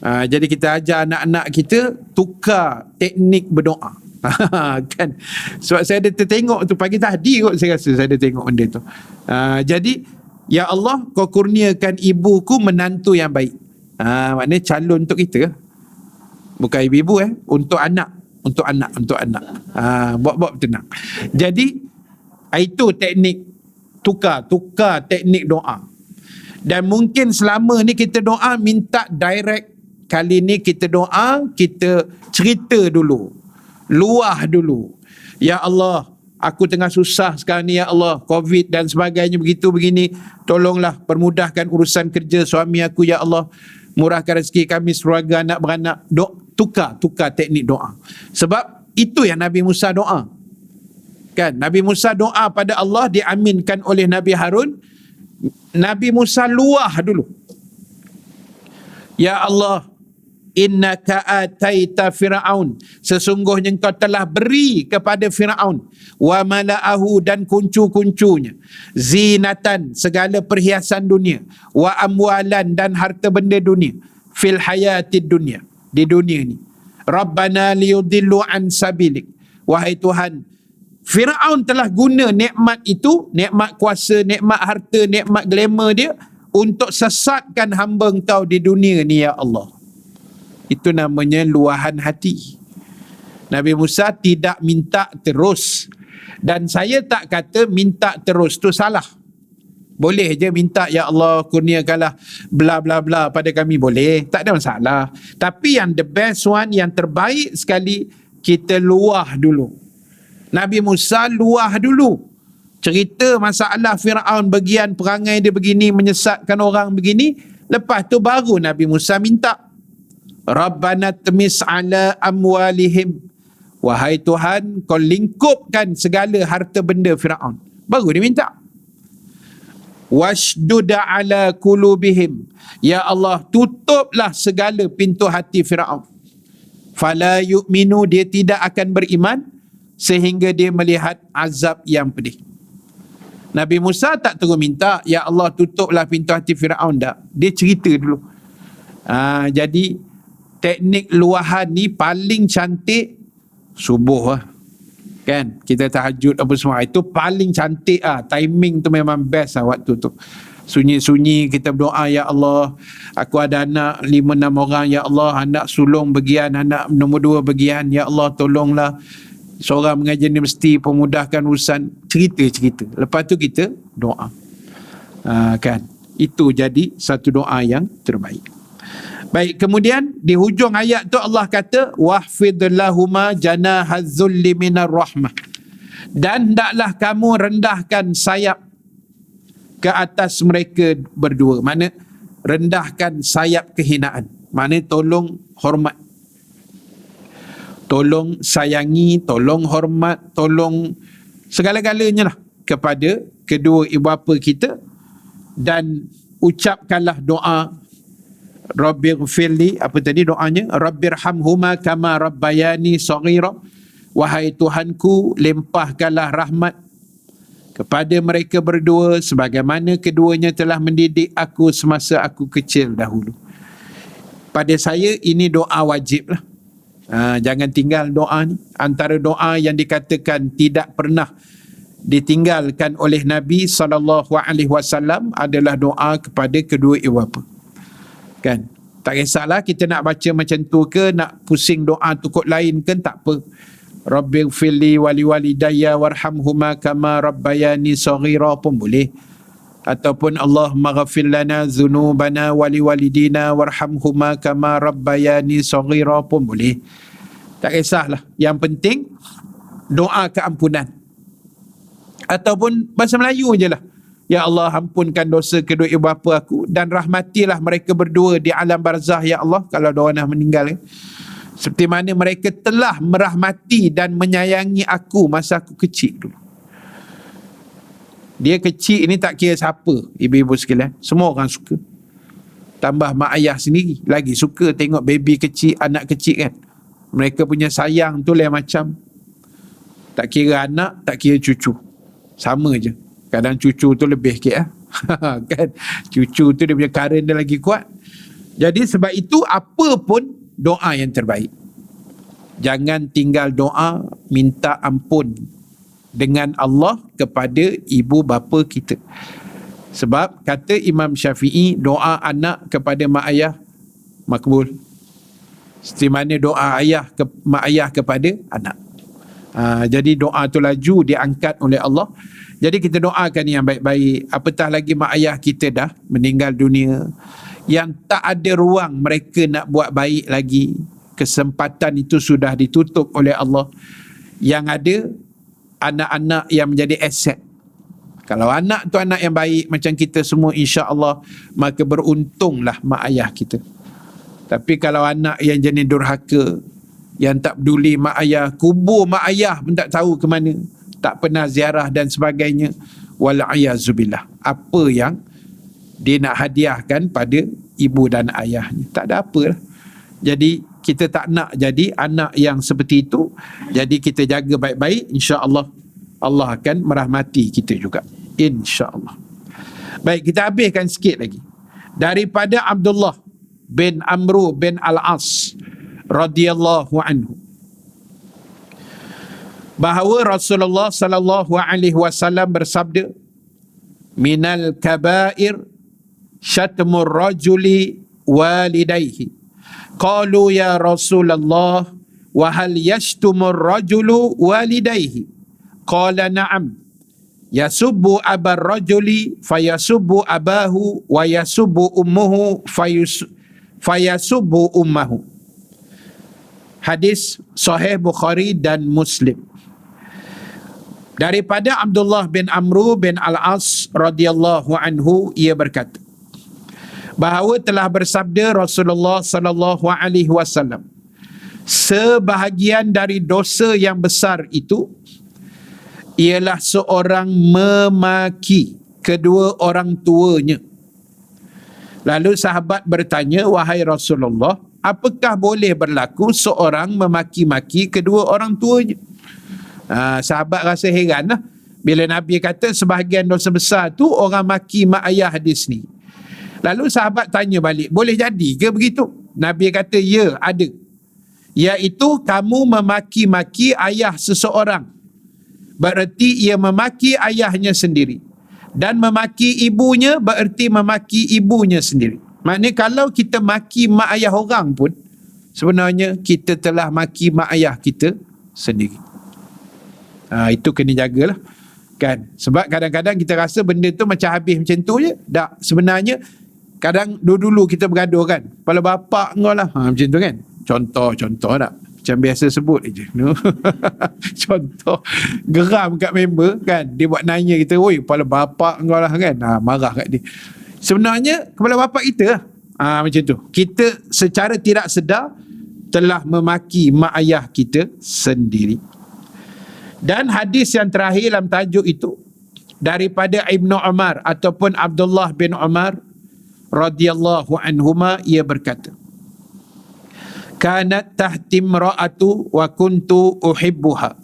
Jadi kita ajar anak-anak kita tukar teknik berdoa. Kan? Sebab saya ada tertengok tu pagi tadi kot, saya rasa saya ada tengok benda tu. Jadi ya Allah, kau kurniakan ibuku menantu yang baik. Maknanya calon untuk kita. Bukan ibu-ibu untuk anak. Untuk anak. Buat tenang. Jadi itu teknik tukar teknik doa. Dan mungkin selama ni kita doa minta direct. Kali ni kita doa, kita cerita dulu, luah dulu. Ya Allah, aku tengah susah sekarang ni ya Allah, COVID dan sebagainya, begitu begini, tolonglah permudahkan urusan kerja suami aku ya Allah, murahkan rezeki kami sekeluarga, anak beranak. Tukar teknik doa. Sebab itu yang Nabi Musa doa. Kan, Nabi Musa doa pada Allah, diaminkan oleh Nabi Harun. Nabi Musa luah dulu. Ya Allah, innaka ataita Fir'aun, sesungguhnya engkau telah beri kepada Fir'aun, wa mala'ahu, dan kuncu-kuncunya, zinatan, segala perhiasan dunia, wa amwalan, dan harta benda dunia, fil hayatid dunia, di dunia ni. Rabbana liyudillu an sabilik, wahai Tuhan, Fir'aun telah guna nikmat itu, nikmat kuasa, nikmat harta, nikmat glamour dia, untuk sesatkan hamba engkau di dunia ni ya Allah. Itu namanya luahan hati. Nabi Musa tidak minta terus. Dan saya tak kata minta terus tu salah. Boleh je minta, ya Allah kurniakanlah bla bla bla pada kami, boleh, tak ada masalah. Tapi yang the best one, yang terbaik sekali, kita luah dulu. Nabi Musa luah dulu. Cerita masalah Fir'aun, bagian perangai dia begini, menyesatkan orang begini. Lepas tu baru Nabi Musa minta. Rabbana tmis ala amwalihim, wahai Tuhan, kau lingkupkan segala harta benda Fir'aun. Baru dia minta. Washdud ala kulubihim, ya Allah, tutuplah segala pintu hati Fir'aun. Fala yu'minu, dia tidak akan beriman sehingga dia melihat azab yang pedih. Nabi Musa tak terus minta, ya Allah tutuplah pintu hati Fir'aun, tak. Dia cerita dulu. Jadi teknik luahan ni paling cantik subuh lah. Kan, kita tahajud apa semua, itu paling cantik lah. Timing tu memang best lah waktu tu. Sunyi-sunyi kita berdoa, ya Allah, aku ada anak 5-6 orang, ya Allah, anak sulung bagian, anak nombor 2 bagian, ya Allah tolonglah seorang mengajar universiti, pemudahkan urusan, cerita-cerita. Lepas tu kita doa. Kan, itu jadi satu doa yang terbaik. Baik, kemudian di hujung ayat tu Allah kata wahfid lahuma janahaz-zulli minar rahmah, dan hendaklah kamu rendahkan sayap ke atas mereka berdua. Mana rendahkan sayap kehinaan, mana tolong hormat, tolong sayangi, tolong hormat, tolong segala-galanya lah kepada kedua ibu bapa kita. Dan ucapkanlah doa Rabbighfirli, apa tadi doanya? Rabbirhamhuma kama rabbayani saghira, wahai Tuhanku, limpahkanlah rahmat kepada mereka berdua sebagaimana keduanya telah mendidik aku semasa aku kecil dahulu. Pada saya ini doa wajib lah. Jangan tinggal doa ni. Antara doa yang dikatakan tidak pernah ditinggalkan oleh Nabi SAW adalah doa kepada kedua ibu bapa. Kan, tak kisahlah kita nak baca macam tu ke, nak pusing doa tukuk lain ke, tak apa. Rabbighfirli wali walidayya warhamhuma kama rabbayani saghira pun boleh. Ataupun Allahumma ghafir lana dzunubana wali walidina warhamhuma kama rabbayani saghira pun boleh. Tak kisahlah, yang penting doa keampunan. Ataupun bahasa Melayu je lah, ya Allah, ampunkan dosa kedua ibu bapa aku dan rahmatilah mereka berdua di alam barzah ya Allah, kalau diorang dah meninggal. Seperti mana mereka telah merahmati dan menyayangi aku masa aku kecil dulu. Dia kecil ini tak kira siapa, ibu-ibu sekalian, semua orang suka. Tambah mak ayah sendiri lagi suka tengok baby kecil, anak kecil kan. Mereka punya sayang tu lain macam. Tak kira anak, tak kira cucu, sama je. Kadang cucu tu lebih sikit kan, cucu tu dia punya current dia lagi kuat. Jadi sebab itu apa pun doa yang terbaik. Jangan tinggal doa minta ampun dengan Allah kepada ibu bapa kita. Sebab kata Imam Syafi'i, doa anak kepada mak ayah makbul, seperti mana doa mak ayah kepada anak. Jadi doa tu laju diangkat oleh Allah. Jadi kita doakan yang baik-baik. Apatah lagi mak ayah kita dah meninggal dunia, yang tak ada ruang mereka nak buat baik lagi. Kesempatan itu sudah ditutup oleh Allah. Yang ada anak-anak yang menjadi aset. Kalau anak tu anak yang baik macam kita semua, insya-Allah, maka beruntunglah mak ayah kita. Tapi kalau anak yang jenis durhaka, yang tak peduli mak ayah, kubur mak ayah pun tak tahu ke mana, tak pernah ziarah dan sebagainya, wal'ayazubillah, apa yang dia nak hadiahkan pada ibu dan ayahnya, tak ada apalah. Jadi kita tak nak jadi anak yang seperti itu. Jadi kita jaga baik-baik, insya-Allah Allah akan merahmati kita juga, insya-Allah. Baik, kita habiskan sikit lagi. Daripada Abdullah bin Amru bin Al-As radhiyallahu anhu, bahawa Rasulullah sallallahu alaihi wasallam bersabda, minal kabair syatmur rajuli walidayhi. Qalu ya Rasulullah wa hal yashtumur rajulu walidayhi? Qala na'am. Yasubbu abar rajuli fayasubbu abahu wa yasubbu ummuhu fayasubbu ummahu. Hadis sahih Bukhari dan Muslim. Daripada Abdullah bin Amru bin Al-As radhiyallahu anhu, ia berkata, bahawa telah bersabda Rasulullah sallallahu alaihi wasallam, sebahagian dari dosa yang besar itu ialah seorang memaki kedua orang tuanya. Lalu sahabat bertanya, wahai Rasulullah, apakah boleh berlaku seorang memaki-maki kedua orang tuanya? Sahabat rasa heran lah bila Nabi kata sebahagian dosa besar tu orang maki mak ayah dia sendiri. Lalu sahabat tanya balik, boleh jadi ke begitu? Nabi kata, ya, ada. Iaitu kamu memaki-maki ayah seseorang, bererti ia memaki ayahnya sendiri. Dan memaki ibunya bererti memaki ibunya sendiri. Maknanya kalau kita maki mak ayah orang pun, sebenarnya kita telah maki mak ayah kita sendiri. Itu kena jagalah. Kan? Sebab kadang-kadang kita rasa benda tu macam habis macam tu je. Tak, sebenarnya kadang dulu kita bergaduh kan, kepala bapak kau lah, macam tu kan. Contoh tak, macam biasa sebut je. Contoh, geram kat member kan, dia buat nanya kita, oi kepala bapak kau lah kan, marah kat dia. Sebenarnya kepala bapak kita lah. Macam tu, kita secara tidak sedar telah memaki mak ayah kita sendiri. Dan hadis yang terakhir dalam tajuk itu daripada Ibnu Umar ataupun Abdullah bin Umar radhiyallahu anhuma, ia berkata, kanat tahti imra'atu wa kuntu uhibbuha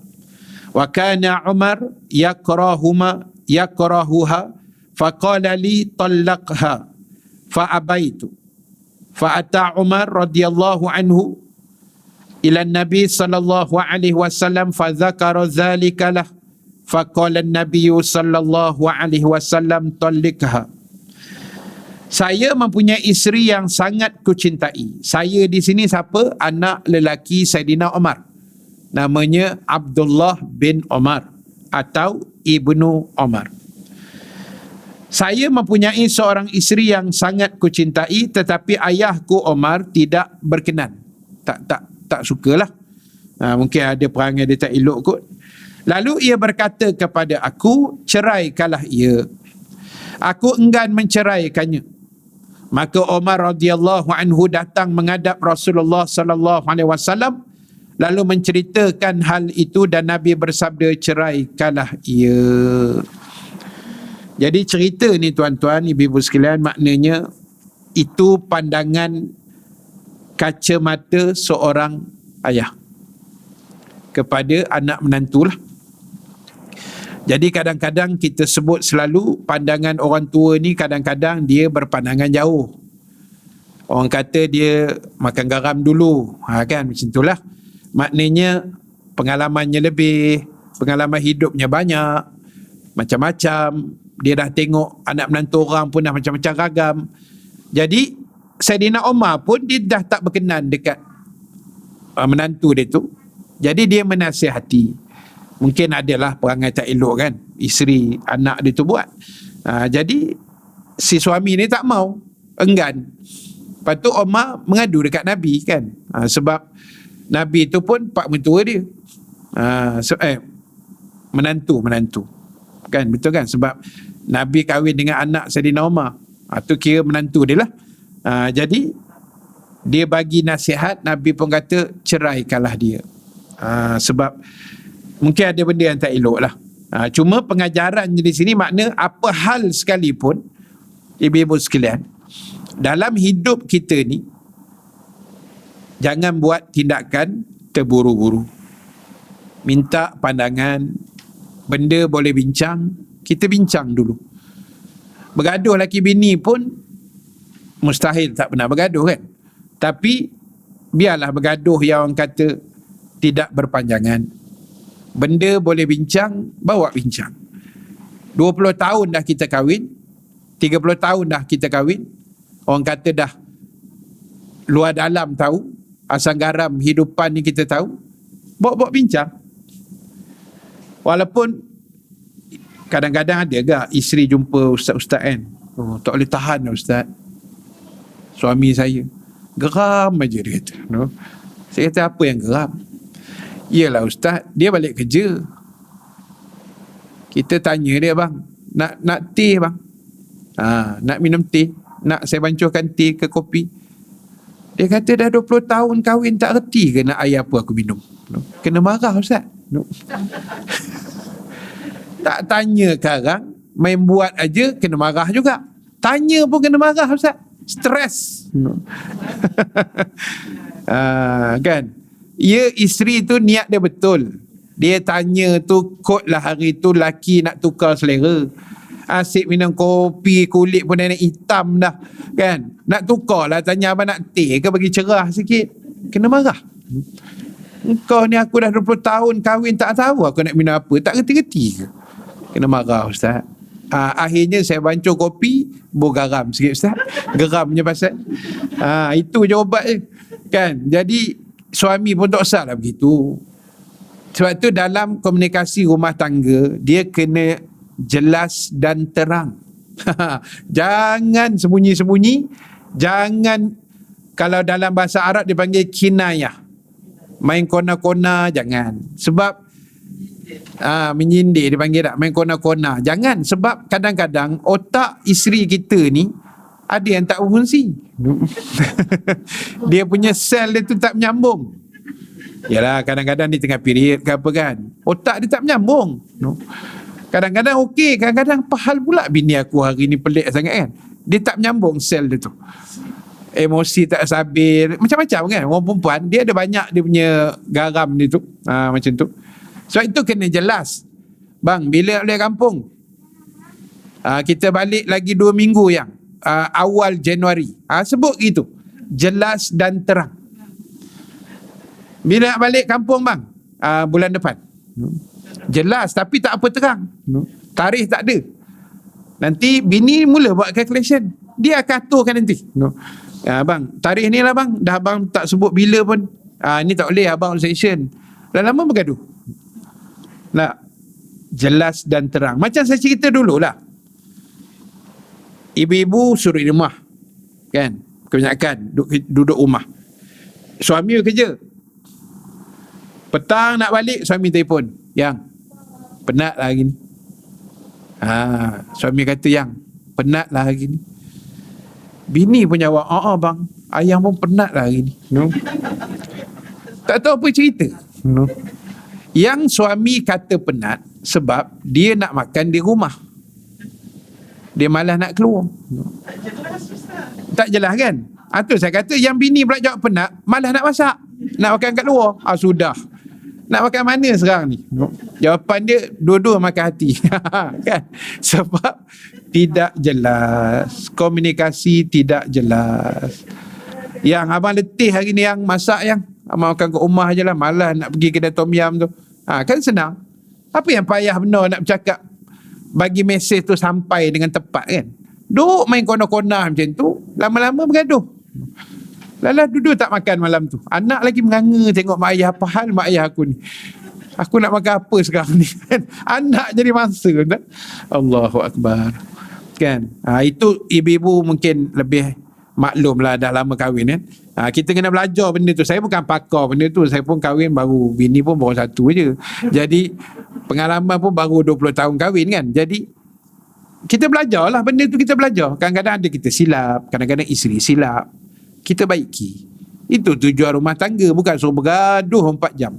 wa kana Umar yakrahuha faqala li talaqha fa abaitu fa ata Umar radhiyallahu anhu ila Nabi sallallahu alaihi wasallam fa dzakara dzalika lah faqala an-nabiy sallallahu alaihi wasallam talliqha. Saya mempunyai isteri yang sangat kucintai. Saya di sini siapa? Anak lelaki Saidina Umar. Namanya Abdullah bin Umar atau Ibnu Umar. Saya mempunyai seorang isteri yang sangat kucintai, tetapi ayahku Umar tidak berkenan. Tak sukalah. Mungkin ada perangai dia tak elok kot. Lalu ia berkata kepada aku, ceraikanlah ia. Aku enggan menceraikannya. Maka Umar radhiyallahu anhu datang menghadap Rasulullah sallallahu alaihi wasallam lalu menceritakan hal itu dan Nabi bersabda, ceraikanlah ia. Jadi cerita ni tuan-tuan, ibu-ibu sekalian, maknanya itu pandangan kacamata seorang ayah kepada anak menantulah. Jadi kadang-kadang kita sebut selalu pandangan orang tua ni kadang-kadang dia berpandangan jauh. Orang kata dia makan garam dulu, kan, macam itulah. Maknanya pengalamannya lebih, pengalaman hidupnya banyak, macam-macam. Dia dah tengok anak menantu orang pun dah macam-macam ragam. Jadi Saidina Umar pun dia dah tak berkenan dekat menantu dia tu. Jadi dia menasihati. Mungkin adalah perangai tak elok kan, isteri anak dia tu buat. Jadi si suami ni tak mau, enggan. Lepas tu Umar mengadu dekat Nabi kan. Sebab Nabi tu pun pak mentua dia. menantu. Kan, betul kan? Sebab Nabi kahwin dengan anak Saidina Umar. Tu kira menantu dia lah. Jadi dia bagi nasihat, Nabi pun kata ceraikanlah dia. Sebab mungkin ada benda yang tak elok lah. Cuma pengajaran di sini makna apa hal sekalipun, ibu-ibu sekalian, dalam hidup kita ni jangan buat tindakan terburu-buru. Minta pandangan, benda boleh bincang, kita bincang dulu. Bergaduh laki bini pun mustahil tak pernah bergaduh kan. Tapi biarlah bergaduh yang orang kata tidak berpanjangan. Benda boleh bincang, bawa bincang. 20 tahun dah kita kahwin, 30 tahun dah kita kahwin, orang kata dah luar dalam tahu, asam garam hidupan ni kita tahu, bawa bincang. Walaupun kadang-kadang ada agak isteri jumpa ustaz-ustaz kan, tak boleh tahan lah ustaz, suami saya geram aja, dia kata. Saya kata, apa yang geram? Yelah ustaz, dia balik kerja, kita tanya dia, bang, nak teh bang, nak minum teh, nak saya bancuhkan teh ke kopi? Dia kata dah 20 tahun kahwin tak reti ke nak air apa aku minum. Kena marah ustaz. Tak tanya sekarang, main buat aja kena marah juga. Tanya pun kena marah ustaz. Stres. Kan? Ya, isteri tu niat dia betul. Dia tanya tu, kod lah hari tu laki nak tukar selera. Asyik minum kopi, kulit pun dah hitam dah. Kan? Nak tukar lah, tanya abang nak teh ke bagi cerah sikit. Kena marah. Kau ni aku dah 20 tahun kahwin tak tahu aku nak minum apa. Tak reti-reti ke? Kena marah ustaz. Akhirnya saya bancuh kopi, garam sikit ustaz. Geramnya pasal. Itu je obat je. Kan? Jadi suami pun tak usah lah begitu. Sebab tu dalam komunikasi rumah tangga, dia kena jelas dan terang. Jangan sembunyi-sembunyi. Jangan, kalau dalam bahasa Arab dipanggil kinayah, main kona-kona, jangan. Sebab menyindir dipanggil tak, main kona-kona, jangan. Sebab kadang-kadang otak isteri kita ni ada yang tak berfungsi. Dia punya sel dia tu tak menyambung. Yalah, kadang-kadang dia tengah period ke apa kan, otak dia tak menyambung. Kadang-kadang okey, kadang-kadang apa hal pula bini aku hari ni pelik sangat kan. Dia tak menyambung sel dia tu. Emosi tak stabil, macam-macam kan. Orang perempuan dia ada banyak dia punya garam dia tu. Macam tu. Sebab itu kena jelas. Bang, bila balik kampung? Kita balik lagi 2 minggu yang awal Januari. Sebut gitu. Jelas dan terang. Bila nak balik kampung bang? Bulan depan. Jelas tapi tak apa terang. Tarikh tak ada. Nanti bini mula buat calculation. Dia akan aturkan nanti. Bang, tarikh ni lah bang. Dah abang tak sebut bila pun. Ni tak boleh abang session. Lama-lama bergaduh. Nak jelas dan terang. Macam saya cerita dululah. Ibu-ibu suruh di rumah. Kan? Kebanyakan duduk rumah. Suami kerja. Petang nak balik, suami telefon. Yang, penat lah hari ni. Suami kata, yang, penat lah hari ni. Bini pun jawab, bang, ayang pun penat lah hari ni. Tak tahu apa cerita. Yang suami kata penat sebab dia nak makan di rumah. Dia malas nak keluar. Tak jelas kan? Tu saya kata, yang bini pula jawab penat, malas nak masak. Nak makan kat luar. Sudah. Nak makan mana sekarang ni? Jawapan dia, dua-dua makan hati. Kan? Sebab tidak jelas. Komunikasi tidak jelas. Yang abang letih hari ni, yang masak yang. Abang makan kat rumah je lah. Malas nak pergi kedai tom yam tu. Kan senang. Apa yang payah benar nak bercakap? Bagi mesej tu sampai dengan tepat kan? Duk main kona-kona macam tu, lama-lama bergaduh. Lala duduk tak makan malam tu. Anak lagi menganga tengok mak ayah, apa hal mak ayah aku ni. Aku nak makan apa sekarang ni kan. Anak jadi mangsa kan. Allahu Akbar. Kan? Itu ibu-ibu mungkin lebih maklumlah dah lama kahwin kan. Kita kena belajar benda tu. Saya bukan pakar benda tu. Saya pun kahwin baru, bini pun baru satu je. Jadi pengalaman pun baru 20 tahun kahwin kan. Jadi kita belajar lah benda tu, kita belajar. Kadang-kadang ada kita silap, kadang-kadang isteri silap, kita baiki. Itu tujuan rumah tangga, bukan suruh bergaduh 4 jam.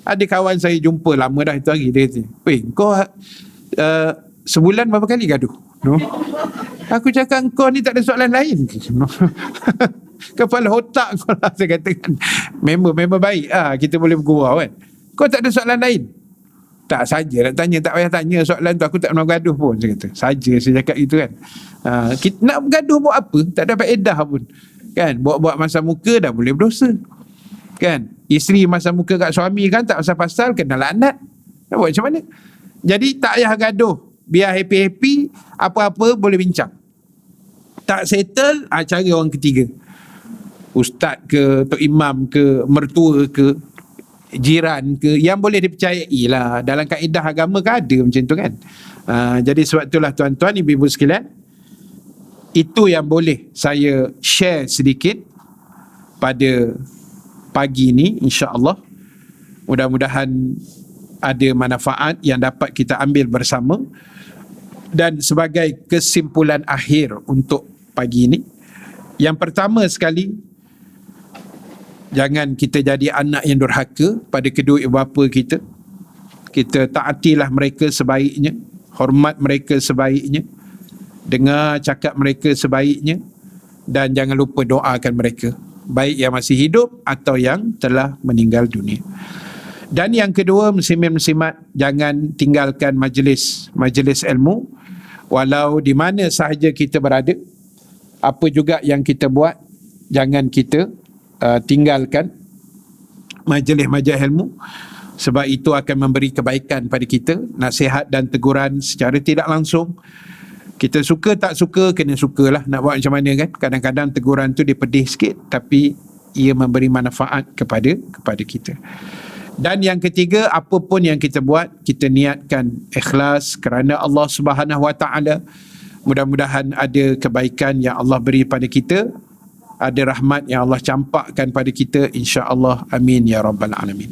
Ada kawan saya jumpa lama dah itu hari, dia kata, "Weh, kau sebulan berapa kali gaduh?" No? Aku cakap, kau ni tak ada soalan lain. Kepala otak kau lah, saya katakan. Member baik, kita boleh bergurau kan. Kau tak ada soalan lain? Tak, saja nak tanya, tak payah tanya soalan tu, aku tak pernah bergaduh pun, saya kata. Saja saya cakap itu kan. Kita nak bergaduh buat apa? Tak ada faedah pun. Kan, buat-buat masa muka dah boleh berdosa. Kan, isteri masa muka kat suami kan tak pasal-pasal kena laknat. Nak buat macam mana? Jadi tak payah gaduh, biar happy-happy, apa-apa boleh bincang. Tak settle, cari orang ketiga. Ustaz ke, tok imam ke, mertua ke, jiran ke, yang boleh dipercayai lah. Dalam kaedah agama kan ada macam tu kan. Jadi sebab itulah tuan-tuan, ibu-ibu sekalian, itu yang boleh saya share sedikit pada pagi ni, insya-Allah. Mudah-mudahan ada manfaat yang dapat kita ambil bersama. Dan sebagai kesimpulan akhir untuk pagi ini, yang pertama sekali, jangan kita jadi anak yang durhaka pada kedua ibu bapa kita. Kita taatilah mereka sebaiknya, hormat mereka sebaiknya, dengar cakap mereka sebaiknya, dan jangan lupa doakan mereka, baik yang masih hidup atau yang telah meninggal dunia. Dan yang kedua, muslimin-muslimat, jangan tinggalkan majlis ilmu, walau di mana sahaja kita berada, apa juga yang kita buat, jangan kita tinggalkan majlis ilmu, sebab itu akan memberi kebaikan pada kita, nasihat dan teguran secara tidak langsung. Kita suka tak suka, kena sukalah, nak buat macam mana kan. Kadang-kadang teguran tu dia pedih sikit, tapi ia memberi manfaat kepada kita. Dan yang ketiga, apa pun yang kita buat, kita niatkan ikhlas kerana Allah Subhanahu Wa Taala. Mudah-mudahan ada kebaikan yang Allah beri pada kita, ada rahmat yang Allah campakkan pada kita, insya-Allah. Amin ya rabbal alamin.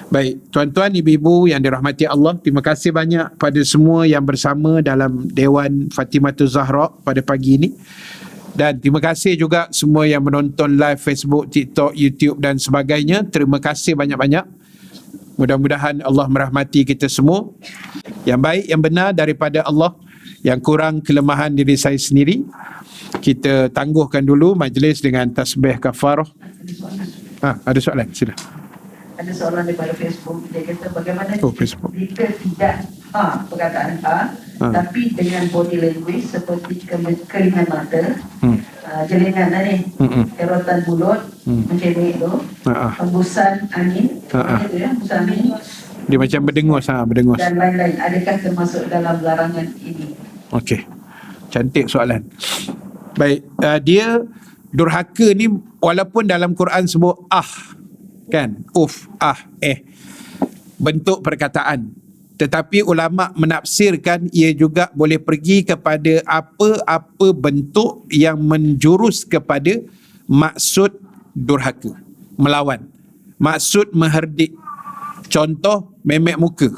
Baik, tuan-tuan, ibu-ibu yang dirahmati Allah, terima kasih banyak pada semua yang bersama dalam Dewan Fatimatul Zahra pada pagi ini. Dan terima kasih juga semua yang menonton live Facebook, TikTok, YouTube dan sebagainya. Terima kasih banyak-banyak. Mudah-mudahan Allah merahmati kita semua. Yang baik, yang benar daripada Allah, yang kurang kelemahan diri saya sendiri. Kita tangguhkan dulu majlis dengan tasbih kafarah. Ada soalan? Sila. Ada soalan daripada Facebook. Dia kata bagaimana Facebook. jika tidak perkataan tapi dengan body language seperti keringan mata, jelingan ni, erotan mulut, mencemik tu, hembusan angin, itu ya, hembusan angin, dia macam berdengus, berdengus. dan lain-lain. Adakah termasuk dalam larangan ini? Okey, cantik soalan. Baik, dia durhaka ni walaupun dalam Quran sebut kan, bentuk perkataan, tetapi ulama menafsirkan ia juga boleh pergi kepada apa-apa bentuk yang menjurus kepada maksud durhaka, melawan, maksud mengherdik. Contoh, memek muka,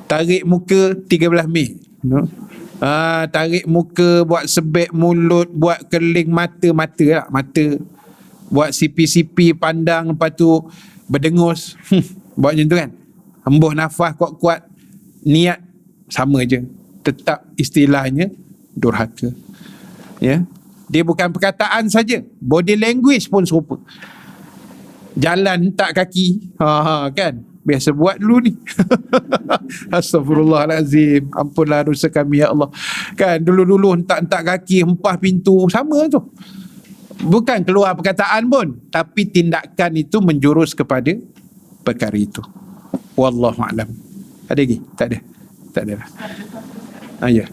tarik muka 13 Mei, tarik muka, buat sebek mulut, buat keling mata, buat sipi-sipi pandang, lepas tu berdengus, buat macam tu kan, hembuh nafas kuat-kuat, niat sama je, tetap istilahnya durhaka. Ya, dia bukan perkataan saja, body language pun serupa. Jalan hentak kaki, kan, biasa buat dulu ni. Astagfirullahalazim, ampunlah dosa kami ya Allah. Kan dulu-dulu hentak-hentak kaki, hempah pintu, sama tu. Bukan keluar perkataan pun, tapi tindakan itu menjurus kepada perkara itu. Wallahu a'lam. Ada lagi? Tak ada. Tak ada. Ya.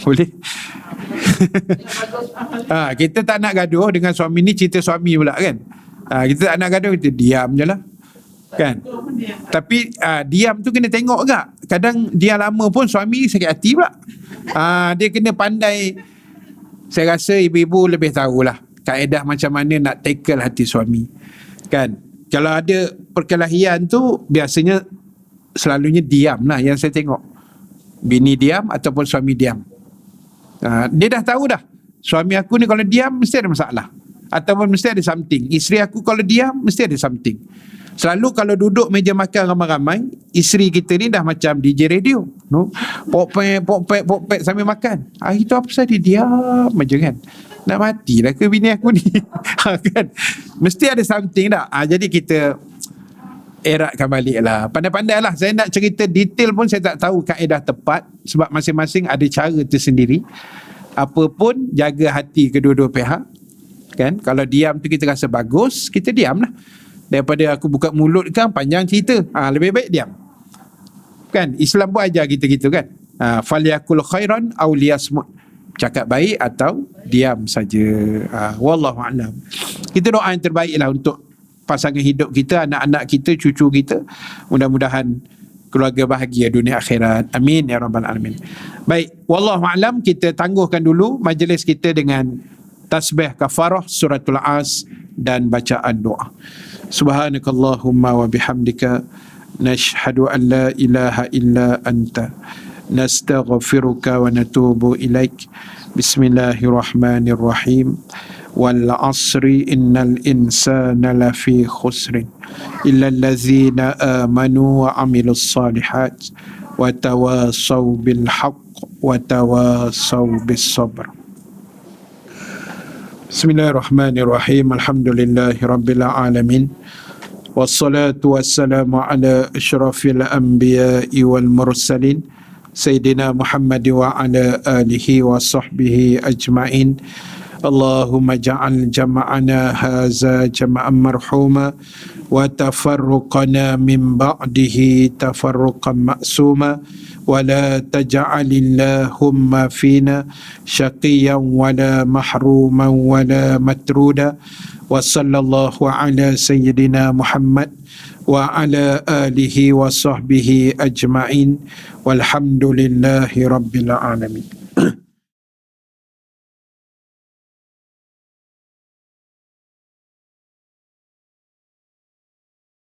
Boleh. Kita tak nak gaduh dengan suami ni, cerita suami pula kan. Kita tak nak gaduh, kita diam je lah. Kan? Tapi diam tu kena tengok juga. Kadang dia lama pun suami sakit hati pula. Dia kena pandai. Saya rasa ibu-ibu lebih tahulah kaedah macam mana nak tackle hati suami. Kan? Kalau ada perkelahian tu biasanya selalunya diam lah yang saya tengok. Bini diam ataupun suami diam. Dia dah tahu dah. Suami aku ni kalau diam mesti ada masalah. Ataupun mesti ada something. Isteri aku kalau diam mesti ada something. Selalu kalau duduk meja makan ramai-ramai, isteri kita ni dah macam DJ radio, no? Pok-pek sambil makan. Itu apa pasal dia diam aja kan? Nak matilah ke bini aku ni? Kan? Mesti ada something dah. Jadi kita eratkan balik lah. Pandai-pandai lah. Saya nak cerita detail pun saya tak tahu kaedah tepat sebab masing-masing ada cara tersendiri. Apa pun jaga hati kedua-dua pihak. Kan? Kalau diam tu kita rasa bagus, kita diam lah. Daripada aku buka mulut kan panjang cerita. Lebih baik diam. Kan? Islam pun ajar kita gitu kan. Falyakul khairan aw liyasmut. Cakap baik atau diam saja. Wallahu a'lam. Kita doa yang terbaik lah untuk pasangan hidup kita, anak-anak kita, cucu kita. Mudah-mudahan keluarga bahagia dunia akhirat. Amin ya rabbal alamin. Baik, wallahu a'lam, kita tangguhkan dulu majlis kita dengan tasbih kafarah suratul As dan bacaan doa. Subhanakallahumma wa bihamdika nashhadu an la ilaha illa anta nastaghfiruka wa natubu ilaik. Bismillahirrahmanirrahim. Wal 'asri innal insana lafi khusrin illa allazina amanu wa 'amilus solihat wa tawasaw bil haqq wa tawasaw bis sabr. Bismillahirrahmanirrahim. Alhamdulillahirabbil alamin. Wassalatu wassalamu ala asyrafil anbiya'i wal mursalin sayyidina Muhammad wa ala alihi wa sahbihi ajma'in. Allahumma ja'al jama'ana haza jama'an marhuma wa tafarruqana min ba'dihi tafarruqan ma'suma wa la taj'alillahumma fina syaqiyan wa la mahruman wa la matruda wa sallallahu ala sayyidina Muhammad wa ala alihi wa sahbihi ajma'in walhamdulillahi rabbil alamin.